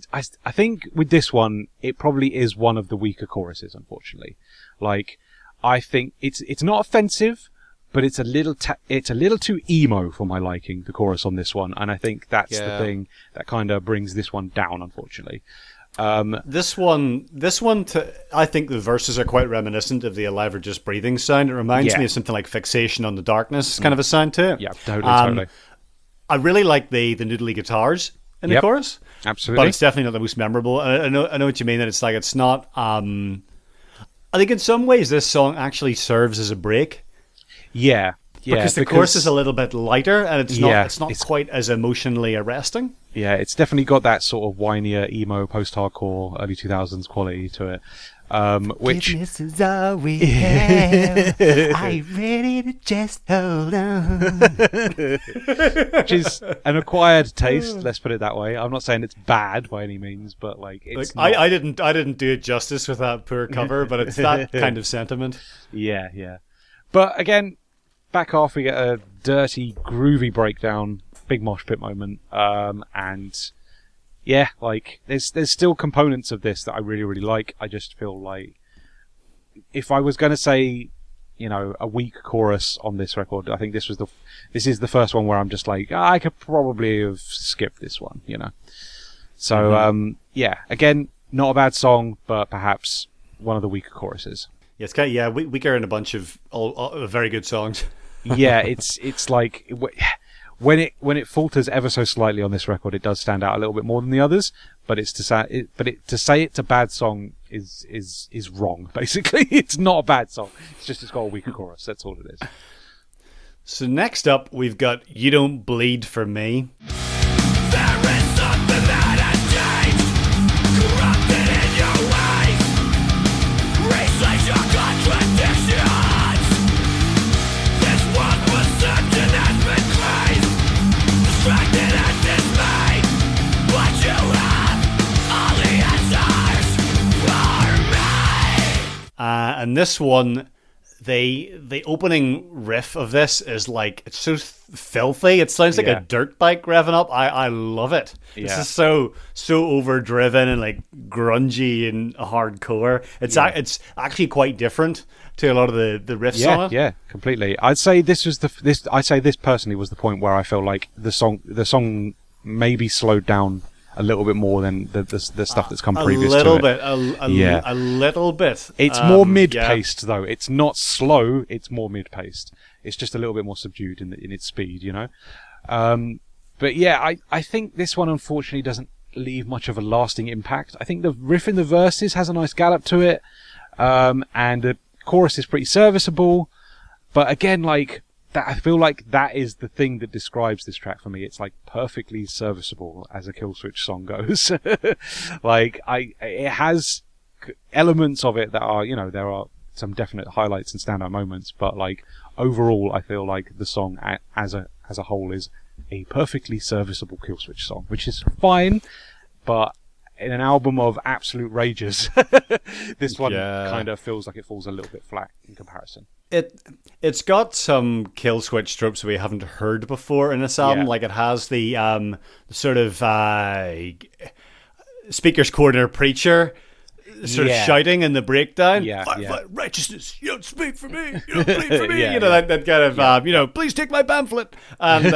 think with this one, it probably is one of the weaker choruses, unfortunately. Like I think it's not offensive, but it's a little too emo for my liking, the chorus on this one, and I think that's the thing that kind of brings this one down, unfortunately. This one, I think the verses are quite reminiscent of the Alive or Just Breathing sound. It reminds me of something like Fixation on the Darkness, kind of a sound to it. Yeah, totally. I really like the noodly guitars in the chorus. Absolutely. But it's definitely not the most memorable. I know what you mean, that it's not, I think in some ways this song actually serves as a break. Yeah. Because the chorus is a little bit lighter, and it's not quite as emotionally arresting. Yeah, it's definitely got that sort of whinier, emo, post-hardcore, early 2000s quality to it. Which Forgiveness is all we have. Are you ready to just hold on? which is an acquired taste, let's put it that way. I'm not saying it's bad by any means, but like it's not... I didn't do it justice with that poor cover, but it's that kind of sentiment. Yeah. But again, back off, we get a dirty, groovy breakdown, big mosh pit moment, and yeah, like there's still components of this that I really, really like. I just feel like if I was going to say, a weak chorus on this record, I think this is the first one where I'm just like, I could probably have skipped this one, So yeah, again, not a bad song, but perhaps one of the weaker choruses. Yeah, it's weaker in a bunch of very good songs. Yeah, it's like when it falters ever so slightly on this record, it does stand out a little bit more than the others. But to say it's a bad song is wrong. Basically, it's not a bad song. It's just it's got a weaker chorus. That's all it is. So next up, we've got "You Don't Bleed for Me." There is something that has changed, corrupted in your ways. Research your contradictions. This one was certain has been crazed, distracted and dismayed. But you have all the answers for me. And this one, the opening riff of this is like, it's so filthy. It sounds like a dirt bike revving up. I love it. Yeah. This is so overdriven and like grungy and hardcore. It's actually quite different to a lot of the riffs on it. Yeah, completely. I'd say this personally was the point where I felt like the song maybe slowed down a little bit more than the stuff that's come previous to it. A little bit. It's more mid-paced though. It's not slow. It's more mid-paced. It's just a little bit more subdued in its speed, But yeah, I think this one unfortunately doesn't leave much of a lasting impact. I think the riff in the verses has a nice gallop to it, and the chorus is pretty serviceable. But again, like that, I feel like that is the thing that describes this track for me. It's like perfectly serviceable as a Killswitch song goes. Like it has elements of it that are, there are some definite highlights and standout moments, but like overall, I feel like the song as a whole is a perfectly serviceable Killswitch song, which is fine, but in an album of absolute rages, this one kind of feels like it falls a little bit flat in comparison. It's got some Killswitch tropes we haven't heard before in this album. Like it has the sort of speaker's corner preacher sort of shouting in the breakdown. Fight, righteousness, you don't speak for me, you don't bleed for me. That kind of please take my pamphlet. And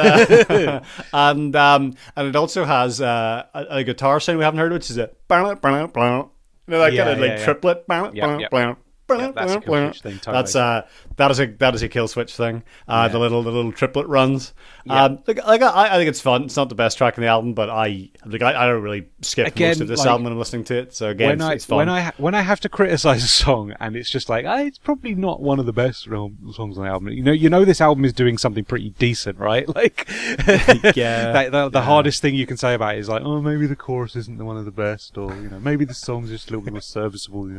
and it also has a guitar sound we haven't heard, which is a that kind of like triplet. That's a Killswitch thing, totally. That is a Killswitch thing. The little triplet runs. I think it's fun. It's not the best track in the album, but I don't really skip most of this album when I'm listening to it. So again, it's fun. When I have to criticize a song and it's just like it's probably not one of the best songs on the album. You know this album is doing something pretty decent, right? Like the hardest thing you can say about it is like, oh, maybe the chorus isn't one of the best, or maybe the song's just a little bit more serviceable.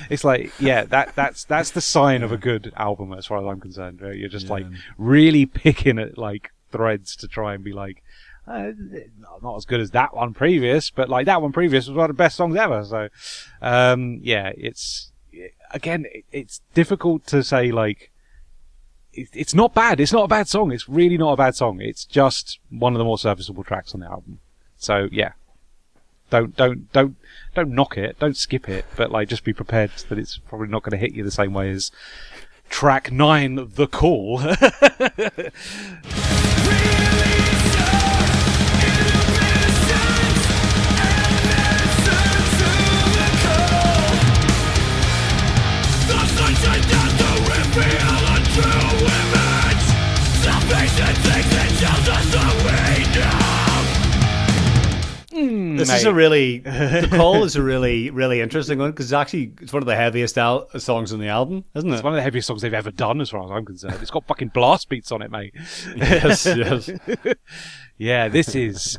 It's like that's the sign of a good album as far as I'm concerned. Right? You're just like really picking at like threads to try and be like, not as good as that one previous, but like that one previous was one of the best songs ever. So it's difficult to say like it's not bad. It's not a bad song. It's really not a bad song. It's just one of the more serviceable tracks on the album. So yeah, don't knock it. Don't skip it. But like, just be prepared that it's probably not going to hit you the same way as track 9, The Call. This is a really, The Call is a really, really interesting one because it's one of the heaviest songs on the album, isn't it? It's one of the heaviest songs they've ever done, as far as I'm concerned. It's got fucking blast beats on it, mate. Yes. Yeah, this is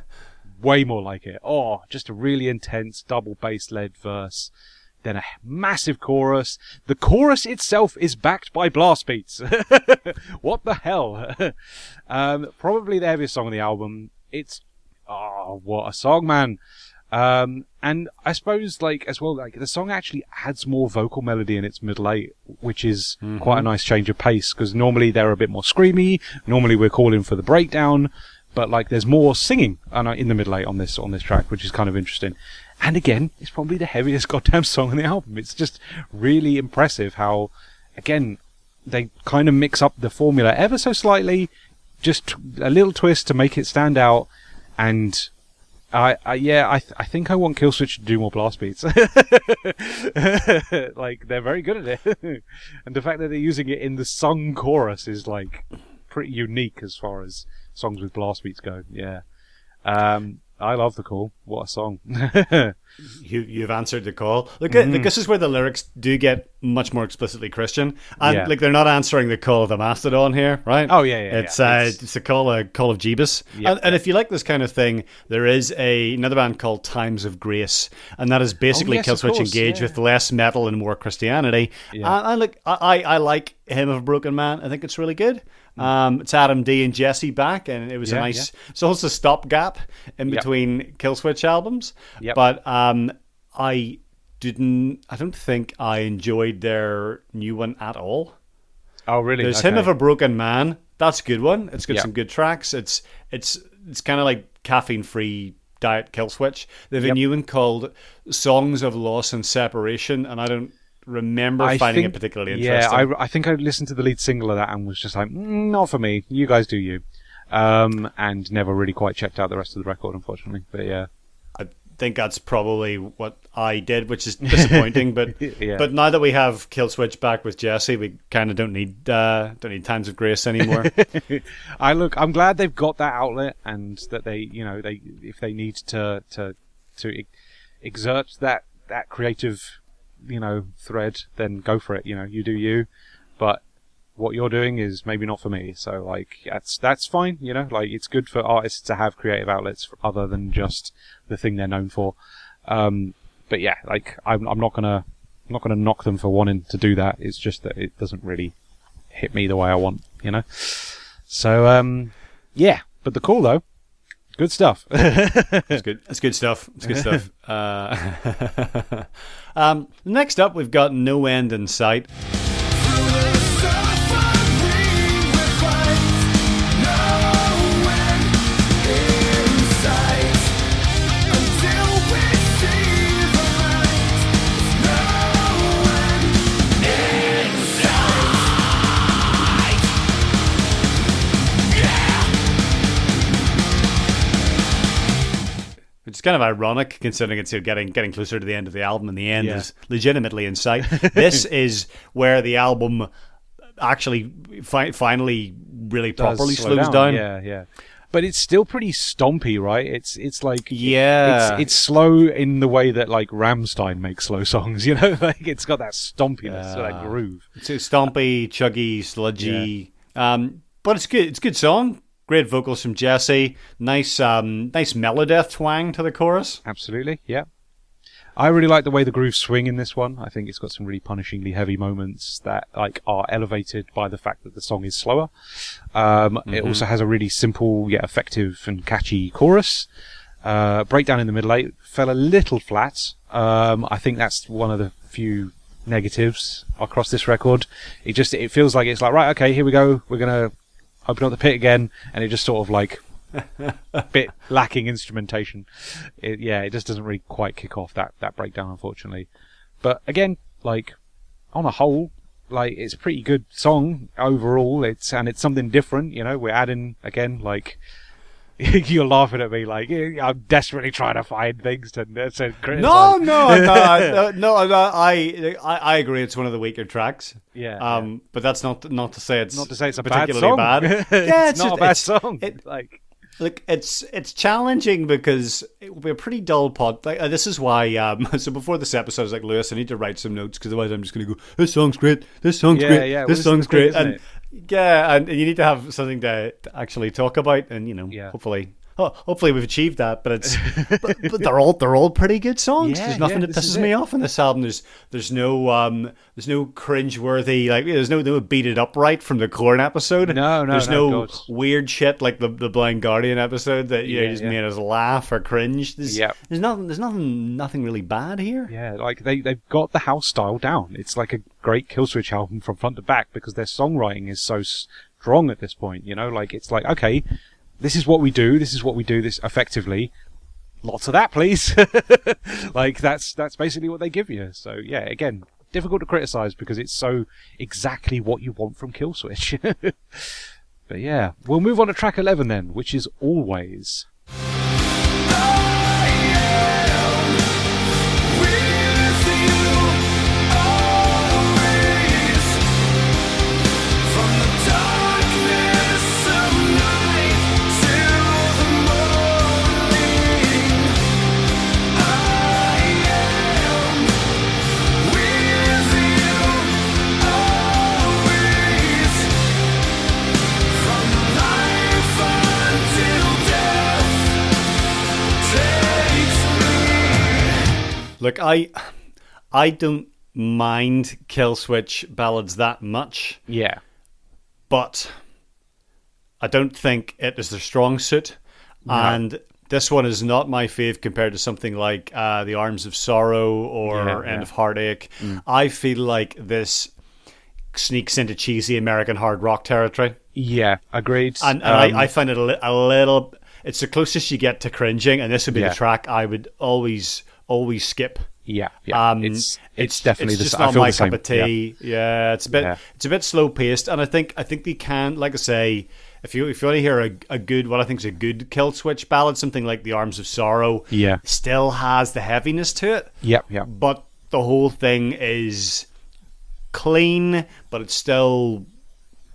way more like it. Oh, just a really intense double bass-led verse, then a massive chorus. The chorus itself is backed by blast beats. What the hell? Probably the heaviest song on the album. Oh, what a song, man. And I suppose, like, as well, like, the song actually adds more vocal melody in its middle eight, which is quite a nice change of pace, because normally they're a bit more screamy. Normally we're calling for the breakdown, but, like, there's more singing in the middle eight on this track, which is kind of interesting. And again, it's probably the heaviest goddamn song on the album. It's just really impressive how, again, they kind of mix up the formula ever so slightly, just a little twist to make it stand out. And I think I want Killswitch to do more blast beats. Like, they're very good at it. And the fact that they're using it in the sung chorus is, like, pretty unique as far as songs with blast beats go. Yeah. I love The Call. What a song. You've answered the call. Look, this is where the lyrics do get much more explicitly Christian, and like, they're not answering the call of the Mastodon here, right? Oh yeah. It's a call of Jeebus. And if you like this kind of thing, there is another band called Times of Grace, and that is basically Killswitch Engage with less metal and more Christianity. Yeah. And I like Hymn of a Broken Man. I think it's really good. It's Adam D and Jesse back, and it was a nice. It's almost a stopgap in between Killswitch albums. But I don't think I enjoyed their new one at all. Oh, really? There's Hymn of a Broken Man. That's a good one. It's got some good tracks. It's kind of like caffeine-free diet Killswitch. They have a new one called Songs of Loss and Separation, and I don't remember finding it particularly interesting. Yeah, I think I listened to the lead single of that and was just like, not for me. You guys do you. And never really quite checked out the rest of the record, unfortunately. But yeah. I think that's probably what I did, which is disappointing. But but now that we have Killswitch back with Jesse, we kind of don't need Times of Grace anymore. I'm glad they've got that outlet, and that they if they need to exert that creative thread, then go for it. You do you, but what you're doing is maybe not for me. So like, that's fine. Like, it's good for artists to have creative outlets other than just the thing they're known for. But yeah, like, I'm not gonna knock them for wanting to do that. It's just that it doesn't really hit me the way I want. So yeah. But The Call, though, good stuff. It's good. It's good stuff. It's good stuff. Next up, we've got No End in Sight. It's kind of ironic considering it's getting closer to the end of the album, and the end is legitimately in sight. This is where the album actually finally really properly slows down. Yeah. But it's still pretty stompy, right? It's like it's slow in the way that like Rammstein makes slow songs. Like, it's got that stompiness, that groove. It's stompy, chuggy, sludgy. But it's good. It's a good song. Great vocals from Jesse. Nice Melodeath twang to the chorus. Absolutely, yeah. I really like the way the grooves swing in this one. I think it's got some really punishingly heavy moments that like are elevated by the fact that the song is slower. It also has a really simple yet effective and catchy chorus. Breakdown in the middle eight fell a little flat. I think that's one of the few negatives across this record. It feels like it's like, right, okay, here we go. We're gonna open up the pit again, and it just sort of like a bit lacking instrumentation. It just doesn't really quite kick off that breakdown, unfortunately. But again, like on a whole, like it's a pretty good song overall. It's something different. You know, we're adding again like. You're laughing at me like I'm desperately trying to find things to criticize. No, I agree. It's one of the weaker tracks. Yeah. But that's not to say it's a particularly bad song. Yeah, it's not a bad song. Look, it's challenging because it will be a pretty dull pod. Like, this is why. So before this episode, I was like, Lewis, I need to write some notes because otherwise I'm just going to go. This song's great. This song's great. Yeah, this song's great. Isn't it? Yeah, and you need to have something to actually talk about, and hopefully we've achieved that. But it's but they're all pretty good songs. There's nothing that pisses me off on this album. There's no cringeworthy, like there's no beat it upright from the Corn episode. There's no weird shit like the Blind Guardian episode that just made us laugh or cringe. There's nothing really bad here. Yeah, like they've got the house style down. It's like a great Killswitch album from front to back because their songwriting is so strong at this point. You know, like it's like, okay, this is what we do this effectively. Lots of that, please. Like that's basically what they give you. So yeah, again, difficult to criticize because it's so exactly what you want from Killswitch. But yeah, we'll move on to track 11 then, which is Always. Look, I don't mind Killswitch ballads that much. Yeah. But I don't think it is their strong suit. No. And this one is not my fave compared to something like The Arms of Sorrow or End of Heartache. I feel like this sneaks into cheesy American hard rock territory. Yeah, agreed. And I find it a little... It's the closest you get to cringing, and this would be the track I would always skip. Yeah. It's definitely it's just not my cup of tea. Yeah, it's a bit slow paced, and I think they can, like I say, if you want to hear a good, what I think is a good Killswitch ballad, something like The Arms of Sorrow, still has the heaviness to it. Yeah. But the whole thing is clean, but it still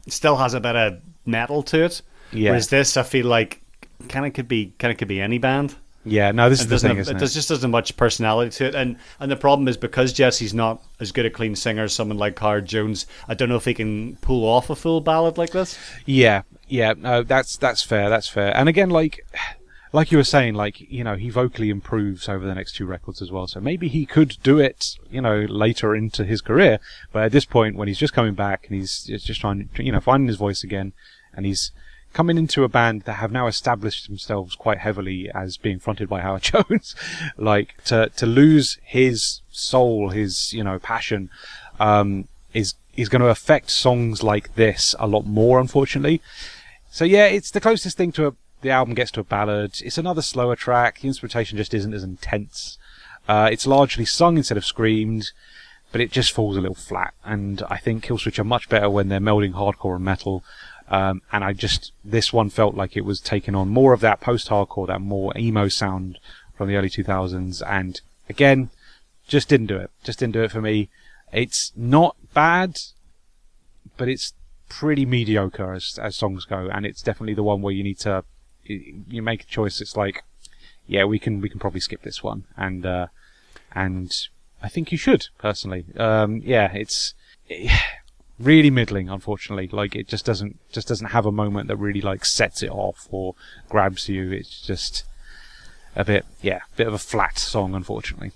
has a bit of metal to it. Yeah. Whereas this, I feel like kind of could be any band. Yeah, no, this is the thing, isn't it? It just doesn't much personality to it, and the problem is because Jesse's not as good a clean singer as someone like Howard Jones. I don't know if he can pull off a full ballad like this. Yeah, no, that's fair. And again, like you were saying, like, you know, he vocally improves over the next two records as well. So maybe he could do it, you know, later into his career. But at this point, when he's just coming back and he's just trying to, you know, finding his voice again, and he's coming into a band that have now established themselves quite heavily as being fronted by Howard Jones, like to lose his soul, his, you know, passion, is going to affect songs like this a lot more, unfortunately. So yeah, it's the closest thing to the album gets to a ballad. It's another slower track. The instrumentation just isn't as intense. It's largely sung instead of screamed, but it just falls a little flat. And I think Killswitch are much better when they're melding hardcore and metal. And this one felt like it was taking on more of that post-hardcore, that more emo sound from the early 2000s. And again, just didn't do it. Just didn't do it for me. It's not bad, but it's pretty mediocre as songs go. And it's definitely the one where you need to, you make a choice. It's like, yeah, we can probably skip this one. And I think you should, personally. It's really middling, unfortunately. Like, it just doesn't have a moment that really like sets it off or grabs you. It's just a bit of a flat song, unfortunately.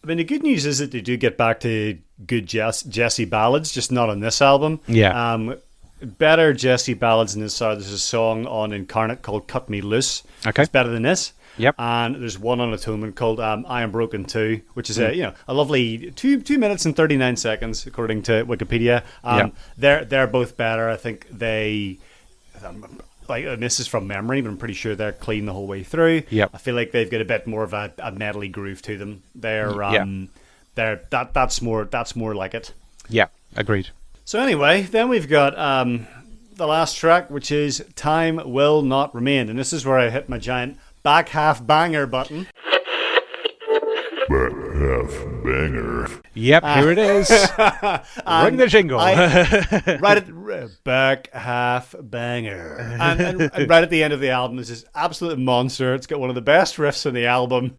I mean, the good news is that they do get back to good Jesse ballads, just not on this album. Yeah. Better Jesse ballads than this are. There's a song on Incarnate called Cut Me Loose. Okay. It's better than this. Yep. And there's one on Atonement called I Am Broken 2, which is a lovely 2 minutes and 39 seconds according to Wikipedia. They're both better. I think they and this is from memory, but I'm pretty sure they're clean the whole way through. Yep. I feel like they've got a bit more of a metally groove to them. That's more like it. Yeah, agreed. So anyway, then we've got the last track, which is Time Will Not Remain, and this is where I hit my giant back half banger button. Back half banger. Yep, here it is. Ring the jingle. Back half banger. And right at the end of the album is this absolute monster. It's got one of the best riffs on the album.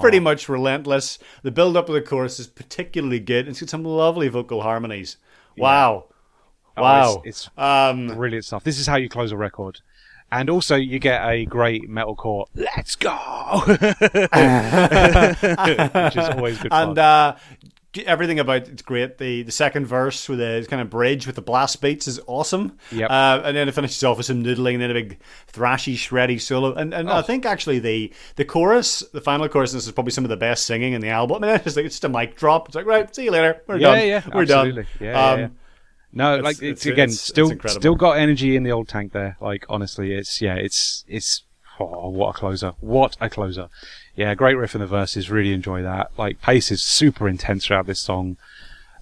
Pretty much relentless. The build up of the chorus is particularly good. It's got some lovely vocal harmonies. Wow. It's brilliant stuff. This is how you close a record. And also you get a great metalcore "Let's Go," which is always good fun. And everything about it's great. The second verse with the kind of bridge with the blast beats is awesome. Yep. And then it finishes off with some noodling and then a big thrashy, shreddy solo. And I think actually the chorus, the final chorus, this is probably some of the best singing in the album. I mean, it's just a mic drop. It's like, right, see you later. We're done. Yeah, we're absolutely. done. Yeah. No, it's still got energy in the old tank there. Like honestly, it's what a closer. What a closer. Yeah, great riff in the verses. Really enjoy that. Like, pace is super intense throughout this song.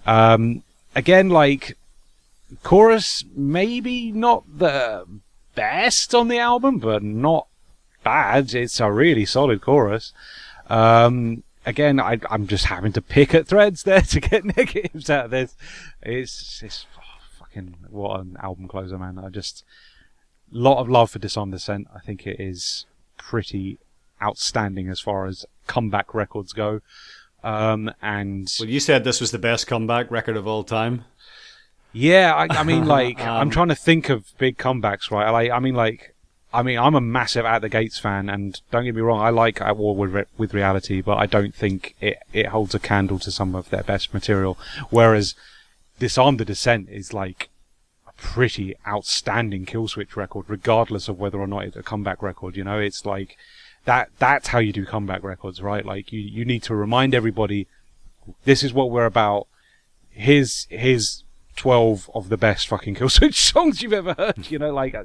Again, like, chorus maybe not the best on the album, but not bad. It's a really solid chorus. Again, I'm just having to pick at threads there to get negatives out of this. It's fucking what an album closer, man. Lot of love for Disarm the Descent. I think it is pretty outstanding as far as comeback records go. And well, you said this was the best comeback record of all time. Yeah, I mean, like, I'm trying to think of big comebacks, right? I'm a massive At the Gates fan, and don't get me wrong, I like At War with Reality, but I don't think it holds a candle to some of their best material. Whereas Disarm the Descent is like a pretty outstanding Killswitch record, regardless of whether or not it's a comeback record. You know, it's like that's how you do comeback records, right? Like you need to remind everybody, this is what we're about. Here's 12 of the best fucking Killswitch songs you've ever heard. You know, like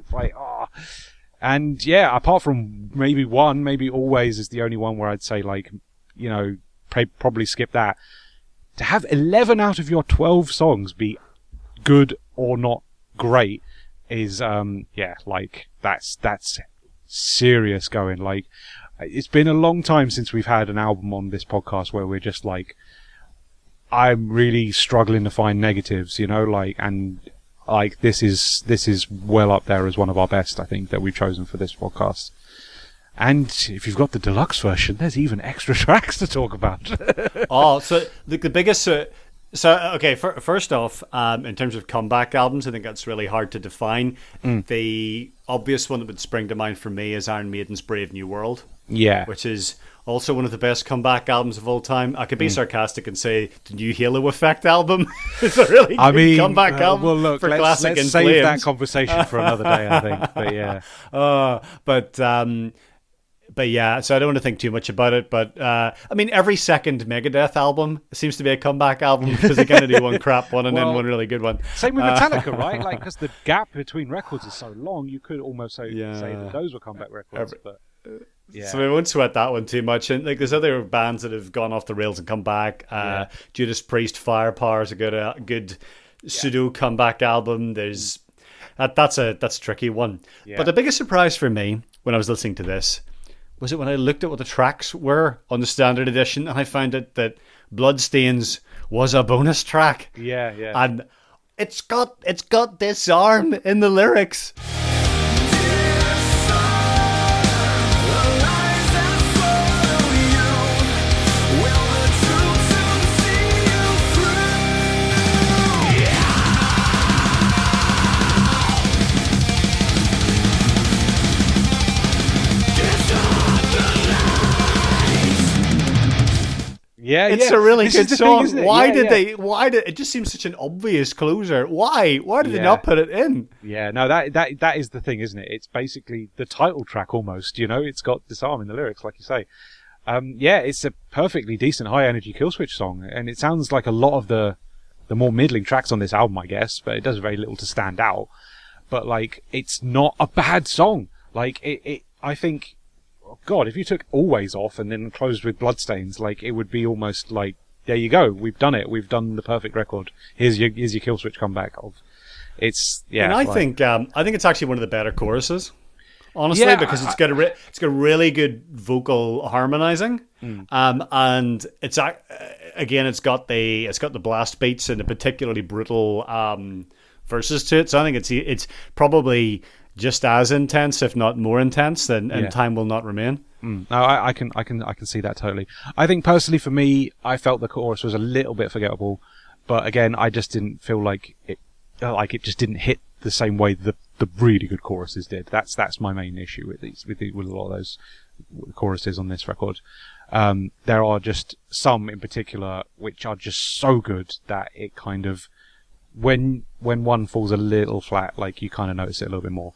and yeah, apart from maybe one, maybe Always is the only one where I'd say, like, you know, probably skip that. To have 11 out of your 12 songs be good or not great is, like, that's serious going. Like, it's been a long time since we've had an album on this podcast where we're just like, I'm really struggling to find negatives, you know, like, and like, this is well up there as one of our best, I think, that we've chosen for this podcast. And if you've got the deluxe version, there's even extra tracks to talk about. So the biggest... first off, in terms of comeback albums, I think that's really hard to define. The obvious one that would spring to mind for me is Iron Maiden's Brave New World. Yeah. Which is also one of the best comeback albums of all time. I could be sarcastic and say the new Halo Effect album is a really good comeback album. Well, look, for let's classic and save Flames. that conversation for another day, I think. But yeah. But yeah, so I don't want to think too much about it. But I mean, every second Megadeth album seems to be a comeback album because they kind of do one crap one and then one really good one. Same with Metallica, right? Like, because the gap between records is so long, you could almost say that those were comeback records. Yeah. So we won't sweat that one too much. And like, there's other bands that have gone off the rails and come back. Judas Priest, Firepower is a good pseudo comeback album. There's that's a tricky one. Yeah. But the biggest surprise for me when I was listening to this was it when I looked at what the tracks were on the standard edition, and I found out that Bloodstains was a bonus track. Yeah. And it's got Disarm in the lyrics. Yeah, It's yeah. a really This is good the song. thing, isn't it? Why Yeah, did yeah. they? Why did it just seems such an obvious closer? Why? Why did they Yeah. not put it in? Yeah, no, that is the thing, isn't it? It's basically the title track almost. You know, it's got Disarm in the lyrics, like you say. Yeah, it's a perfectly decent high energy Killswitch song, and it sounds like a lot of the more middling tracks on this album, I guess. But it does very little to stand out. But like, it's not a bad song. Like I think, oh God, if you took Always off and then closed with Bloodstains, like it would be almost like, there you go, we've done it, we've done the perfect record. Here's your Killswitch comeback. It's And I think it's actually one of the better choruses, honestly, Yeah, because it's got really good vocal harmonizing, and it's again it's got the blast beats and the particularly brutal verses to it. So I think it's probably just as intense, if not more intense, than Time Will Not Remain. No, I can see that totally. I think personally for me, I felt the chorus was a little bit forgettable, but again, I just didn't feel like it just didn't hit the same way the really good choruses did. That's my main issue with a lot of those choruses on this record. There are just some in particular which are just so good that it kind of, when one falls a little flat, like you kind of notice it a little bit more.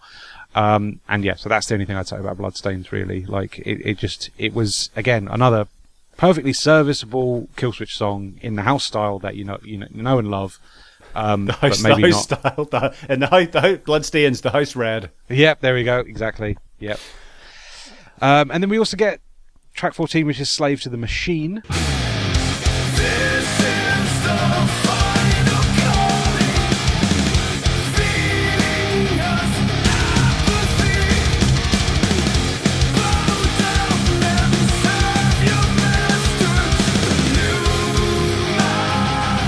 And yeah, so that's the only thing I'd say about Bloodstains, really. Like it was again another perfectly serviceable Killswitch song in the house style that you know and love. The but maybe not. style, the Bloodstains, the house red. Yep, there we go. Exactly. Yep. And then we also get track 14, which is Slave to the Machine. This is the final calling, feeding us apathy. Bow down and serve your master, the new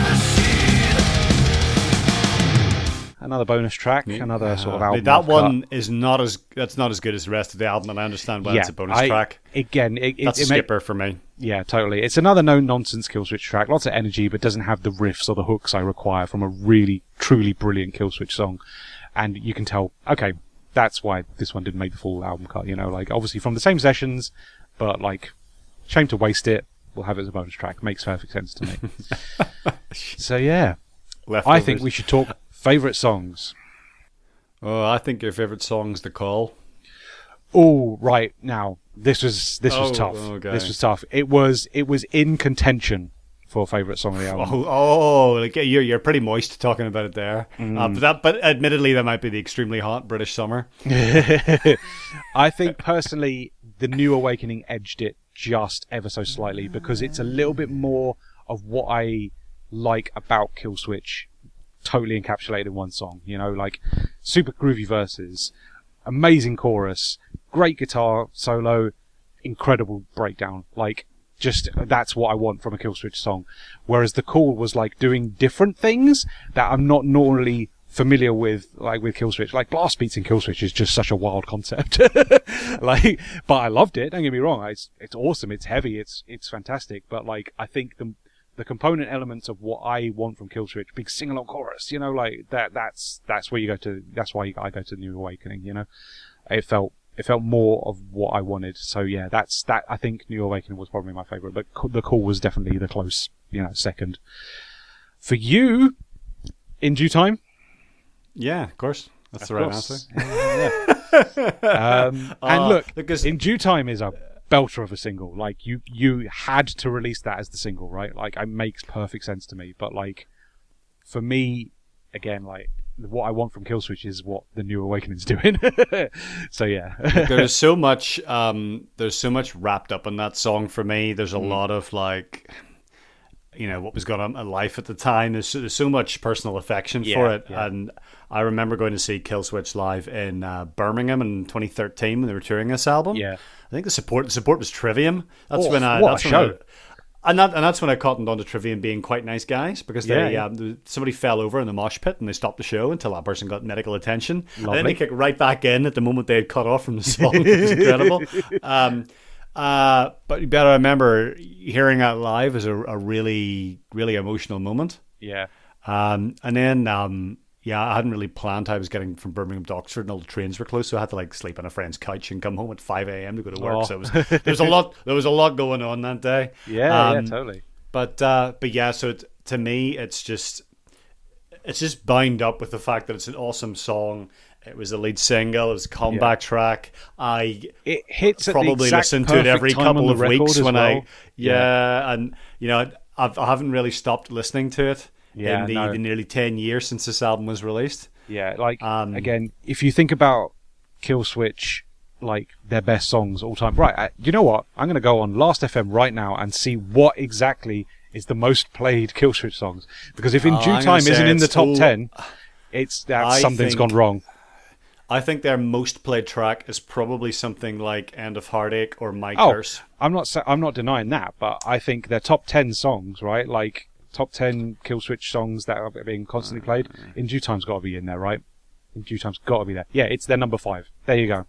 machine. Another bonus track, another sort of album. That I've one cut. is not as good as the rest of the album, and I understand why it's a bonus track. Again, That's a skipper for me. Yeah, totally. It's another no-nonsense Killswitch track. Lots of energy, but doesn't have the riffs or the hooks I require from a really, truly brilliant Killswitch song. And you can tell, okay, that's why this one didn't make the full album cut, like, obviously from the same sessions, but, like, shame to waste it. We'll have it as a bonus track. Makes perfect sense to me. So, yeah. I think we should talk favourite songs. Oh, I think your favourite song's The Call. Oh, right. Now, this was tough. Okay. This was tough. It was in contention for favourite song of the album. Like you're pretty moist talking about it there. But admittedly, that might be the extremely hot British summer. I think personally, The New Awakening edged it just ever so slightly because it's a little bit more of what I like about Killswitch, totally encapsulated in one song. Like super groovy verses, amazing chorus, great guitar solo, incredible breakdown. Like, just that's what I want from a Killswitch song. Whereas The Call was like doing different things that I'm not normally familiar with, like with Killswitch. Like blast beats in Killswitch is just such a wild concept. Like, but I loved it. Don't get me wrong. It's awesome. It's heavy. It's fantastic. But like, I think the component elements of what I want from Killswitch, big sing-along chorus, like that's where you go to. That's why I go to New Awakening. It felt more of what I wanted. So yeah, that. I think New Awakening was probably my favourite, but The Call was definitely the close, second. For you, In Due Time. Yeah, of course. That's the right answer. Yeah. And look, because In Due Time is a belter of a single. Like you had to release that as the single, right? Like, it makes perfect sense to me. But like, for me, again, like, what I want from Killswitch is what the New Awakening's doing. So yeah. there's so much wrapped up in that song for me. There's a lot of like, what was going on in life at the time. There's so much personal affection for it. Yeah. And I remember going to see Killswitch live in Birmingham in 2013 when they were touring this album. Yeah. I think the support was Trivium. That's that's when I cottoned on to Trivium being quite nice guys, because somebody fell over in the mosh pit and they stopped the show until that person got medical attention. Lovely. And then they kicked right back in at the moment they had cut off from the song. It was incredible. But I remember hearing that live as a really, really emotional moment. Yeah. And then I hadn't really planned how I was getting from Birmingham to Oxford, and all the trains were closed, so I had to like sleep on a friend's couch and come home at 5 a.m. to go to work. So there was a lot going on that day. Yeah, totally. But yeah, so to me, it's just bound up with the fact that it's an awesome song. It was the lead single. It was a comeback track. It hits at probably the exact listen to it every perfect time couple on of the record weeks as when well. and I haven't really stopped listening to it in the nearly 10 years since this album was released. Yeah, like again, if you think about Killswitch, like their best songs all time, right? You know what? I'm going to go on Last FM right now and see what exactly is the most played Killswitch songs. Because if In Due Time isn't in the top 10, something's gone wrong. I think their most played track is probably something like "End of Heartache" or "My Curse." I'm not denying that, but I think their top 10 songs, right? Like top 10 Killswitch songs that are being constantly played. In Due Time's got to be in there, right? In Due Time's got to be there. Yeah, it's their number 5. There you go.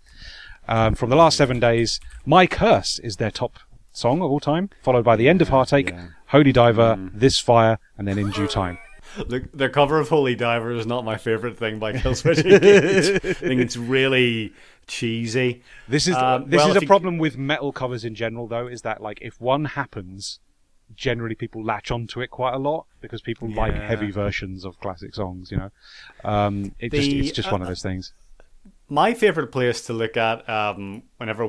From the last 7 days, "My Curse" is their top song of all time, followed by "The End of Heartache," "Holy Diver," "This Fire," and then "In Due Time." Look, their cover of "Holy Diver" is not my favorite thing by Killswitch Engage. I think it's really cheesy. This is a problem with metal covers in general, though, is that like if one happens, generally people latch onto it quite a lot because people like heavy versions of classic songs. You know, it's just one of those things. My favorite place to look at whenever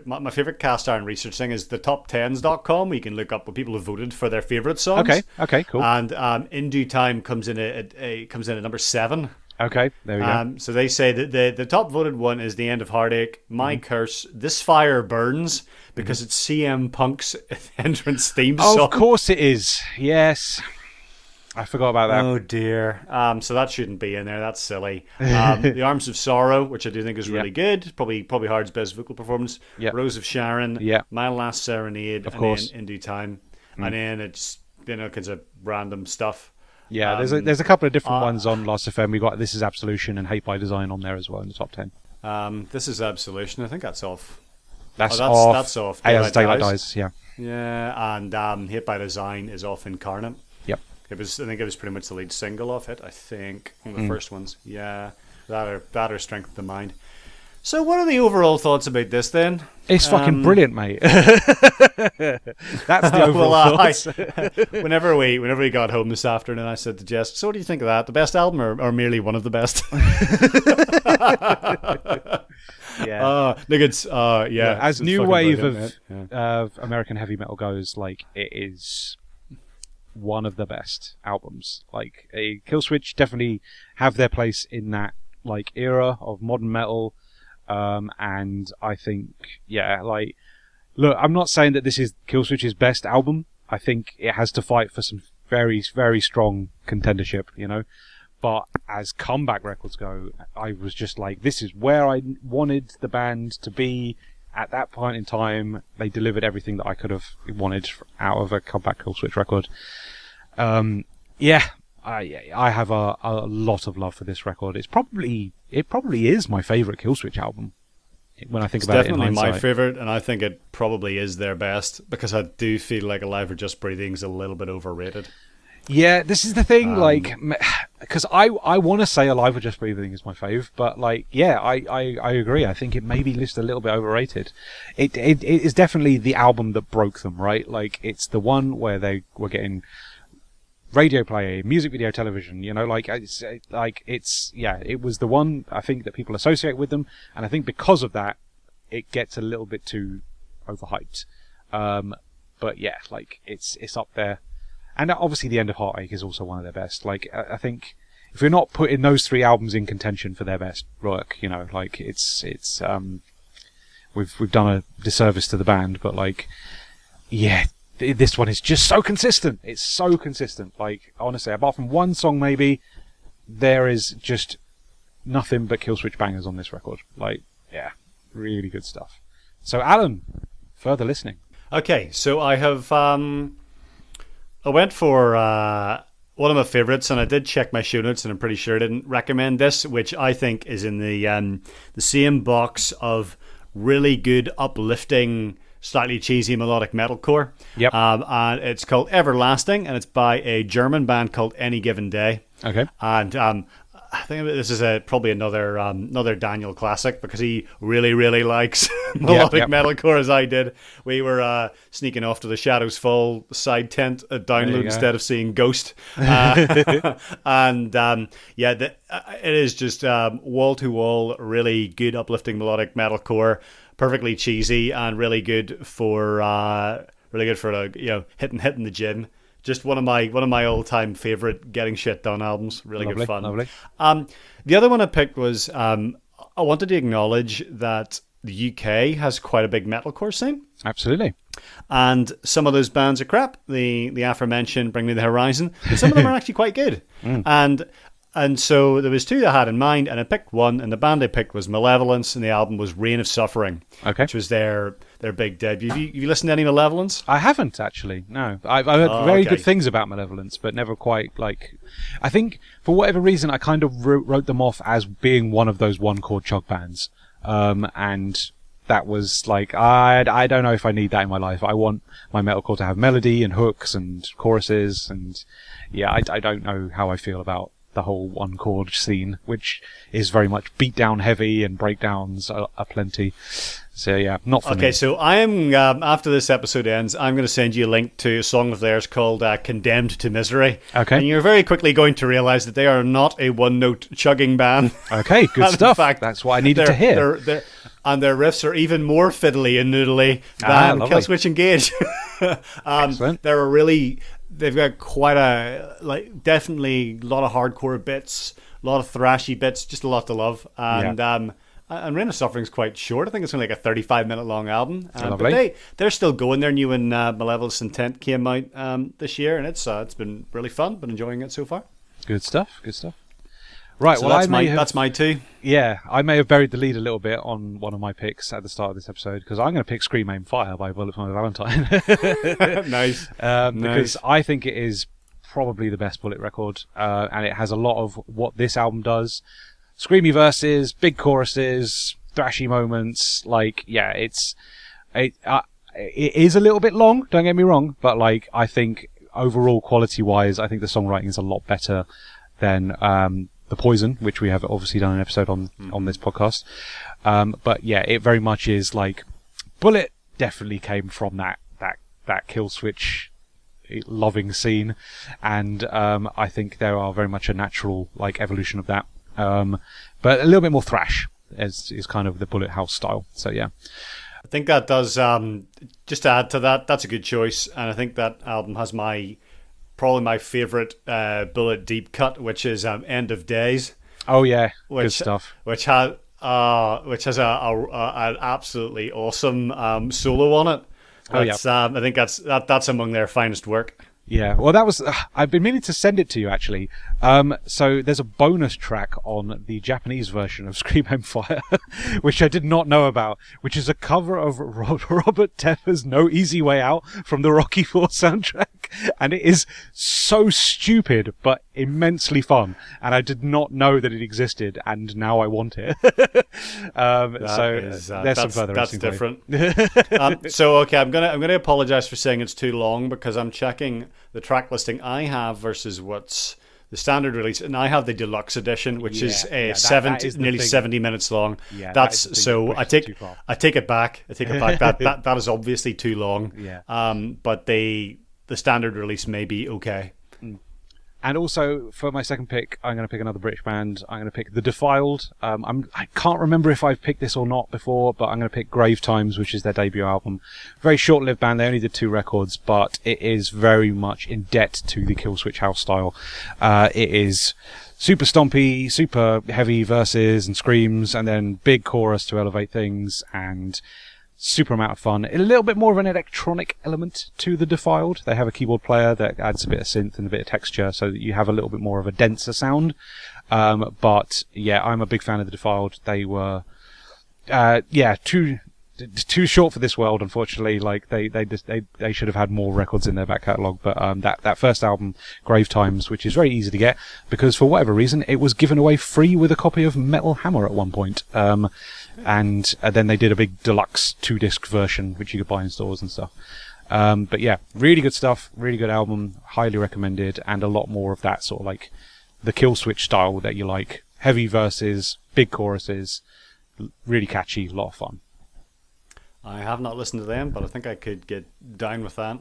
my favorite cast iron research thing is the top10s.com, where you can look up what people have voted for their favorite songs. Okay, cool. And "In Due Time" comes in at number 7. Okay, there we go. So they say that the top voted one is "The End of Heartache," "My Curse," "This Fire Burns," because it's CM Punk's entrance theme song. Of course it is. Yes. I forgot about that. Oh dear. So that shouldn't be in there. That's silly. "The Arms of Sorrow," which I do think is really good. Probably Hard's best vocal performance. Yep. "Rose of Sharon." Yep. "My Last Serenade." Of course. Then "In Due Time." And then it's kinds of random stuff. Yeah, there's a couple of different ones on Last FM. We got "This Is Absolution" and "Hate by Design" on there as well in the top 10. "This Is Absolution." I think that's off. That's off. As Daylight Dies. Yeah. Yeah, and "Hate by Design" is off Incarnate. Yep. I think it was pretty much the lead single off it. I think one of the first ones. Yeah, that or Strength of the Mind. So, what are the overall thoughts about this then? It's fucking brilliant, mate. That's the overall thoughts. Whenever we got home this afternoon, I said to Jess, "So, what do you think of that? The best album, or merely one of the best?" Yeah. Look, it's As it's new fucking wave brilliant, of American heavy metal goes, like it is one of the best albums. Like Killswitch definitely have their place in that like era of modern metal, and I think look, I'm not saying that this is Killswitch's best album. I think it has to fight for some very, very strong contendership, you know. But as comeback records go, I was just like, this is where I wanted the band to be at that point in time. They delivered everything that I could have wanted out of a comeback Killswitch record. I have a lot of love for this record. It probably is my favorite Killswitch album when I think about it in hindsight. It's definitely my favorite, and I think it probably is their best, because I do feel like Alive or Just Breathing is a little bit overrated. Yeah, this is the thing, because I want to say Alive or Just Breathing is my fave, but I agree. I think it may be just a little bit overrated. It is definitely the album that broke them, right? Like, it's the one where they were getting radio play, music video, television, you know, it was the one I think that people associate with them, and I think because of that, it gets a little bit too overhyped. But yeah, like, it's up there. And obviously The End of Heartache is also one of their best. Like, I think if we're not putting those 3 albums in contention for their best work, you know, like, we've done a disservice to the band, but like, yeah, this one is just so consistent. It's so consistent. Like, honestly, apart from one song maybe, there is just nothing but Killswitch bangers on this record. Like, yeah, really good stuff. So, Alan, further listening. Okay, so I have I went for one of my favorites, and I did check my show notes, and I'm pretty sure I didn't recommend this, which I think is in the same box of really good, uplifting, slightly cheesy melodic metalcore. Yep. And it's called Everlasting, and it's by a German band called Any Given Day. Okay. And I think this is probably another Daniel classic because he really likes melodic metalcore as I did. We were sneaking off to the Shadows Fall side tent download instead of seeing Ghost, and it is just wall to wall, really good uplifting melodic metalcore, perfectly cheesy and really good for hitting the gym. Just one of my all-time favorite getting shit done albums. Really good fun. Lovely. The other one I picked was I wanted to acknowledge that the UK has quite a big metalcore scene. Absolutely. And some of those bands are crap. The aforementioned Bring Me the Horizon, but some of them are actually quite good. And so there was two I had in mind, and I picked one, and the band I picked was Malevolence, and the album was Reign of Suffering, which was their big debut. Have you listened to any Malevolence? I haven't, actually, no. I've heard very good things about Malevolence, but never quite, I think, for whatever reason, I kind of wrote them off as being one of those one-chord chug bands. And that was I don't know if I need that in my life. I want my metalcore to have melody and hooks and choruses, and I don't know how I feel about the whole one chord scene, which is very much beat down heavy and breakdowns are plenty. So not for me. Okay, so I am after this episode ends, I'm going to send you a link to a song of theirs called Condemned to Misery. Okay. And you're very quickly going to realize that they are not a one-note chugging band. Okay, good stuff. In fact, that's what I needed to hear. And their riffs are even more fiddly and noodly than Killswitch Engage. Excellent. They've got quite definitely a lot of hardcore bits, a lot of thrashy bits, just a lot to love. And Reign of Suffering is quite short. I think it's only like a 35-minute long album. But they're still going. Their new one, Malevolence Intent, came out this year, and it's been really fun. Been enjoying it so far. Good stuff. Right, so that's my two. Yeah, I may have buried the lead a little bit on one of my picks at the start of this episode, because I'm going to pick Scream Aim Fire by Bullet for My Valentine. Nice. Because I think it is probably the best Bullet record, and it has a lot of what this album does. Screamy verses, big choruses, thrashy moments. It is a little bit long, don't get me wrong, but I think overall quality-wise, I think the songwriting is a lot better than The Poison, which we have obviously done an episode on this podcast. But it very much is Bullet definitely came from that Killswitch loving scene, and I think there are very much a natural evolution of that. But a little bit more thrash is kind of the Bullet House style. So I think that does. Just to add to that, that's a good choice, and I think that album has probably my favorite Bullet deep cut, which is End of Days. Oh yeah, good stuff. Which has an absolutely awesome solo on it. I think that's among their finest work. Yeah, well, that was. I've been meaning to send it to you actually. So there's a bonus track on the Japanese version of Scream Aim Fire, which I did not know about, which is a cover of Robert Tepper's No Easy Way Out from the Rocky IV soundtrack, and it is so stupid but immensely fun. And I did not know that it existed, and now I want it. There's some further. That's different. So okay, I'm gonna apologize for saying it's too long, because I'm checking the track listing I have versus what's the standard release, and I have the deluxe edition, which is nearly 70 minutes long. Yeah, that's so. I take it back. That is obviously too long. Yeah. But the standard release may be okay. And also, for my second pick, I'm going to pick another British band. I'm going to pick The Defiled. I can't remember if I've picked this or not before, but I'm going to pick Grave Times, which is their debut album. Very short-lived band. They only did 2 records, but it is very much in debt to the Killswitch House style. It is super stompy, super heavy verses and screams, and then big chorus to elevate things, and super amount of fun. A little bit more of an electronic element to The Defiled. They have a keyboard player that adds a bit of synth and a bit of texture, so that you have a little bit more of a denser sound. But I'm a big fan of The Defiled. They were, too short for this world, unfortunately. They should have had more records in their back catalogue. But that first album, Grave Times, which is very easy to get, because for whatever reason it was given away free with a copy of Metal Hammer at one point. And then they did a big deluxe 2-disc version, which you could buy in stores and stuff. But really good stuff, really good album, highly recommended, and a lot more of that sort of the Killswitch style that you like. heavy verses, big choruses, really catchy, a lot of fun. I have not listened to them, but I think I could get down with that.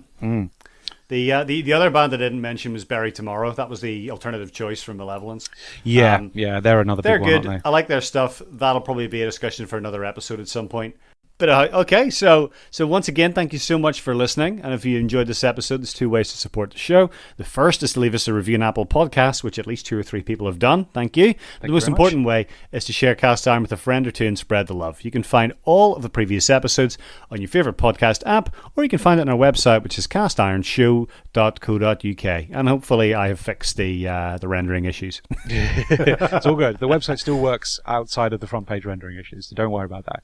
The other band I didn't mention was Bury Tomorrow. That was the alternative choice from Malevolence. Yeah, they're another They're big one, good. aren't they? I like their stuff. That'll probably be a discussion for another episode at some point. But okay, so once again, thank you so much for listening. And if you enjoyed this episode, there's 2 ways to support the show. The first is to leave us a review on Apple Podcasts, which at least 2 or 3 people have done. Thank you. The most important way is to share Cast Iron with a friend or 2 and spread the love. You can find all of the previous episodes on your favourite podcast app, or you can find it on our website, which is castironshow.co.uk. And hopefully I have fixed the rendering issues. It's all good. The website still works outside of the front page rendering issues, so don't worry about that.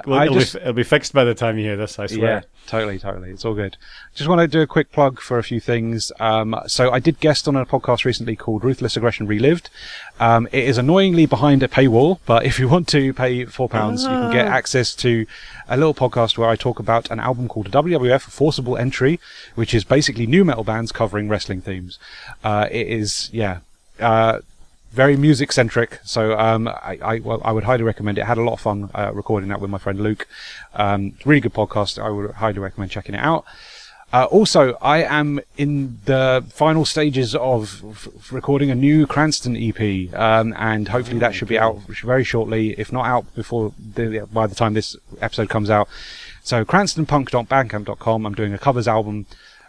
It'll be fixed by the time you hear this, I swear. Yeah, totally. It's all good. Just want to do a quick plug for a few things. So I did guest on a podcast recently called Ruthless Aggression Relived. It is annoyingly behind a paywall, but if you want to pay £4, you can get access to a little podcast where I talk about an album called WWF Forcible Entry, which is basically new metal bands covering wrestling themes. It is, very music centric, so I would highly recommend it. I had a lot of fun recording that with my friend Luke. Really good podcast. I would highly recommend checking it out. Also, I am in the final stages of recording a new Cranston EP, and hopefully that should be out very shortly, if not out by the time this episode comes out. So cranstonpunk.bandcamp.com. I'm doing a covers album.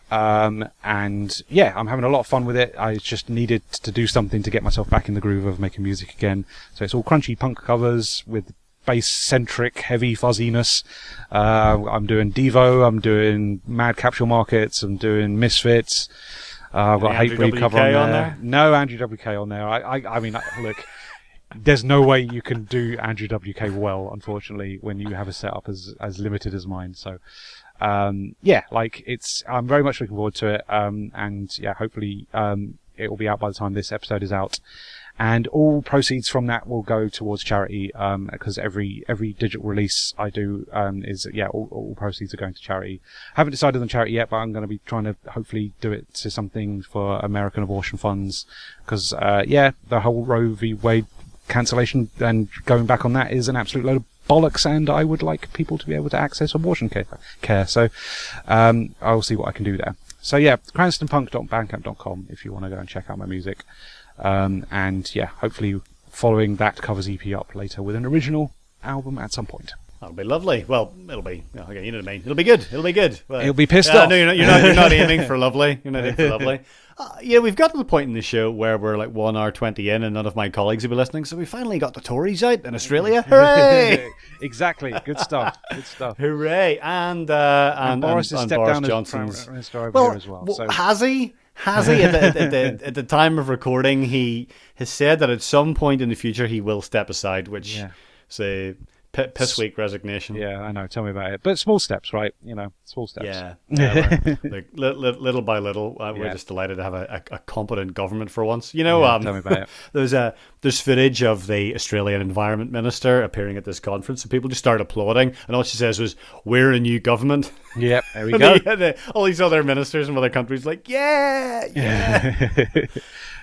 And yeah, I'm having a lot of fun with it. I just needed to do something to get myself back in the groove of making music again. So it's all crunchy punk covers with bass-centric, heavy fuzziness. I'm doing Devo, I'm doing Mad Capsule Markets, I'm doing Misfits. I've got Andrew Hatebreed cover WK on there. No Andrew WK on there. I mean, look, there's no way you can do Andrew WK well, unfortunately, when you have a setup as limited as mine. So, I'm very much looking forward to it. And yeah, hopefully, it will be out by the time this episode is out. And all proceeds from that will go towards charity, because every digital release I do, all proceeds are going to charity. I haven't decided on charity yet, but I'm going to be trying to hopefully do it to something for American abortion funds, because, the whole Roe v. Wade cancellation and going back on that is an absolute load of bollocks, and I would like people to be able to access abortion care. So, I'll see what I can do there. So yeah, cranstonpunk.bandcamp.com if you want to go and check out my music. And yeah, hopefully following that covers EP up later with an original album at some point. That'll be lovely. Well, it'll be. Okay, you know what I mean. It'll be good. Well, it'll be pissed off. No, you're not aiming for lovely. You're not aiming for lovely. We've got to the point in the show where we're like 1 hour 20 in, and none of my colleagues will be listening. So we finally got the Tories out in Australia. Hooray! Exactly. Good stuff. Hooray! And Boris has stepped Boris down Johnson's. as Prime Minister over here as well. So. Has he? At the time of recording, he has said that at some point in the future he will step aside, which say piss weak resignation. Yeah, I know. Tell me about it. But small steps, right? Small steps. Yeah. Like, little by little, we're just delighted to have a competent government for once. Tell me about it. There's footage of the Australian Environment Minister appearing at this conference, and people just started applauding, and all she says was, "We're a new government." Yep, there we go. All these other ministers from other countries like, yeah.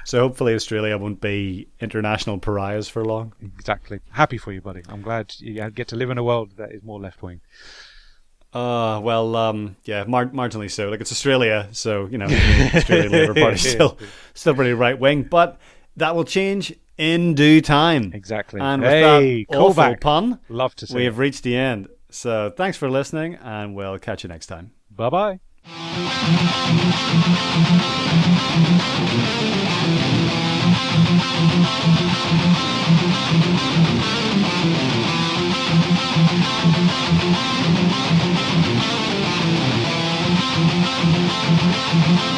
So hopefully Australia won't be international pariahs for long. Exactly. Happy for you, buddy. I'm glad you get to live in a world that is more left-wing. Marginally so. Like, it's Australia, so, the Australian Labour Party still pretty right-wing, but that will change in due time. Exactly. And with that awful callback. pun, Love to see we have reached the end. So thanks for listening, and we'll catch you next time. Bye-bye. Thank you.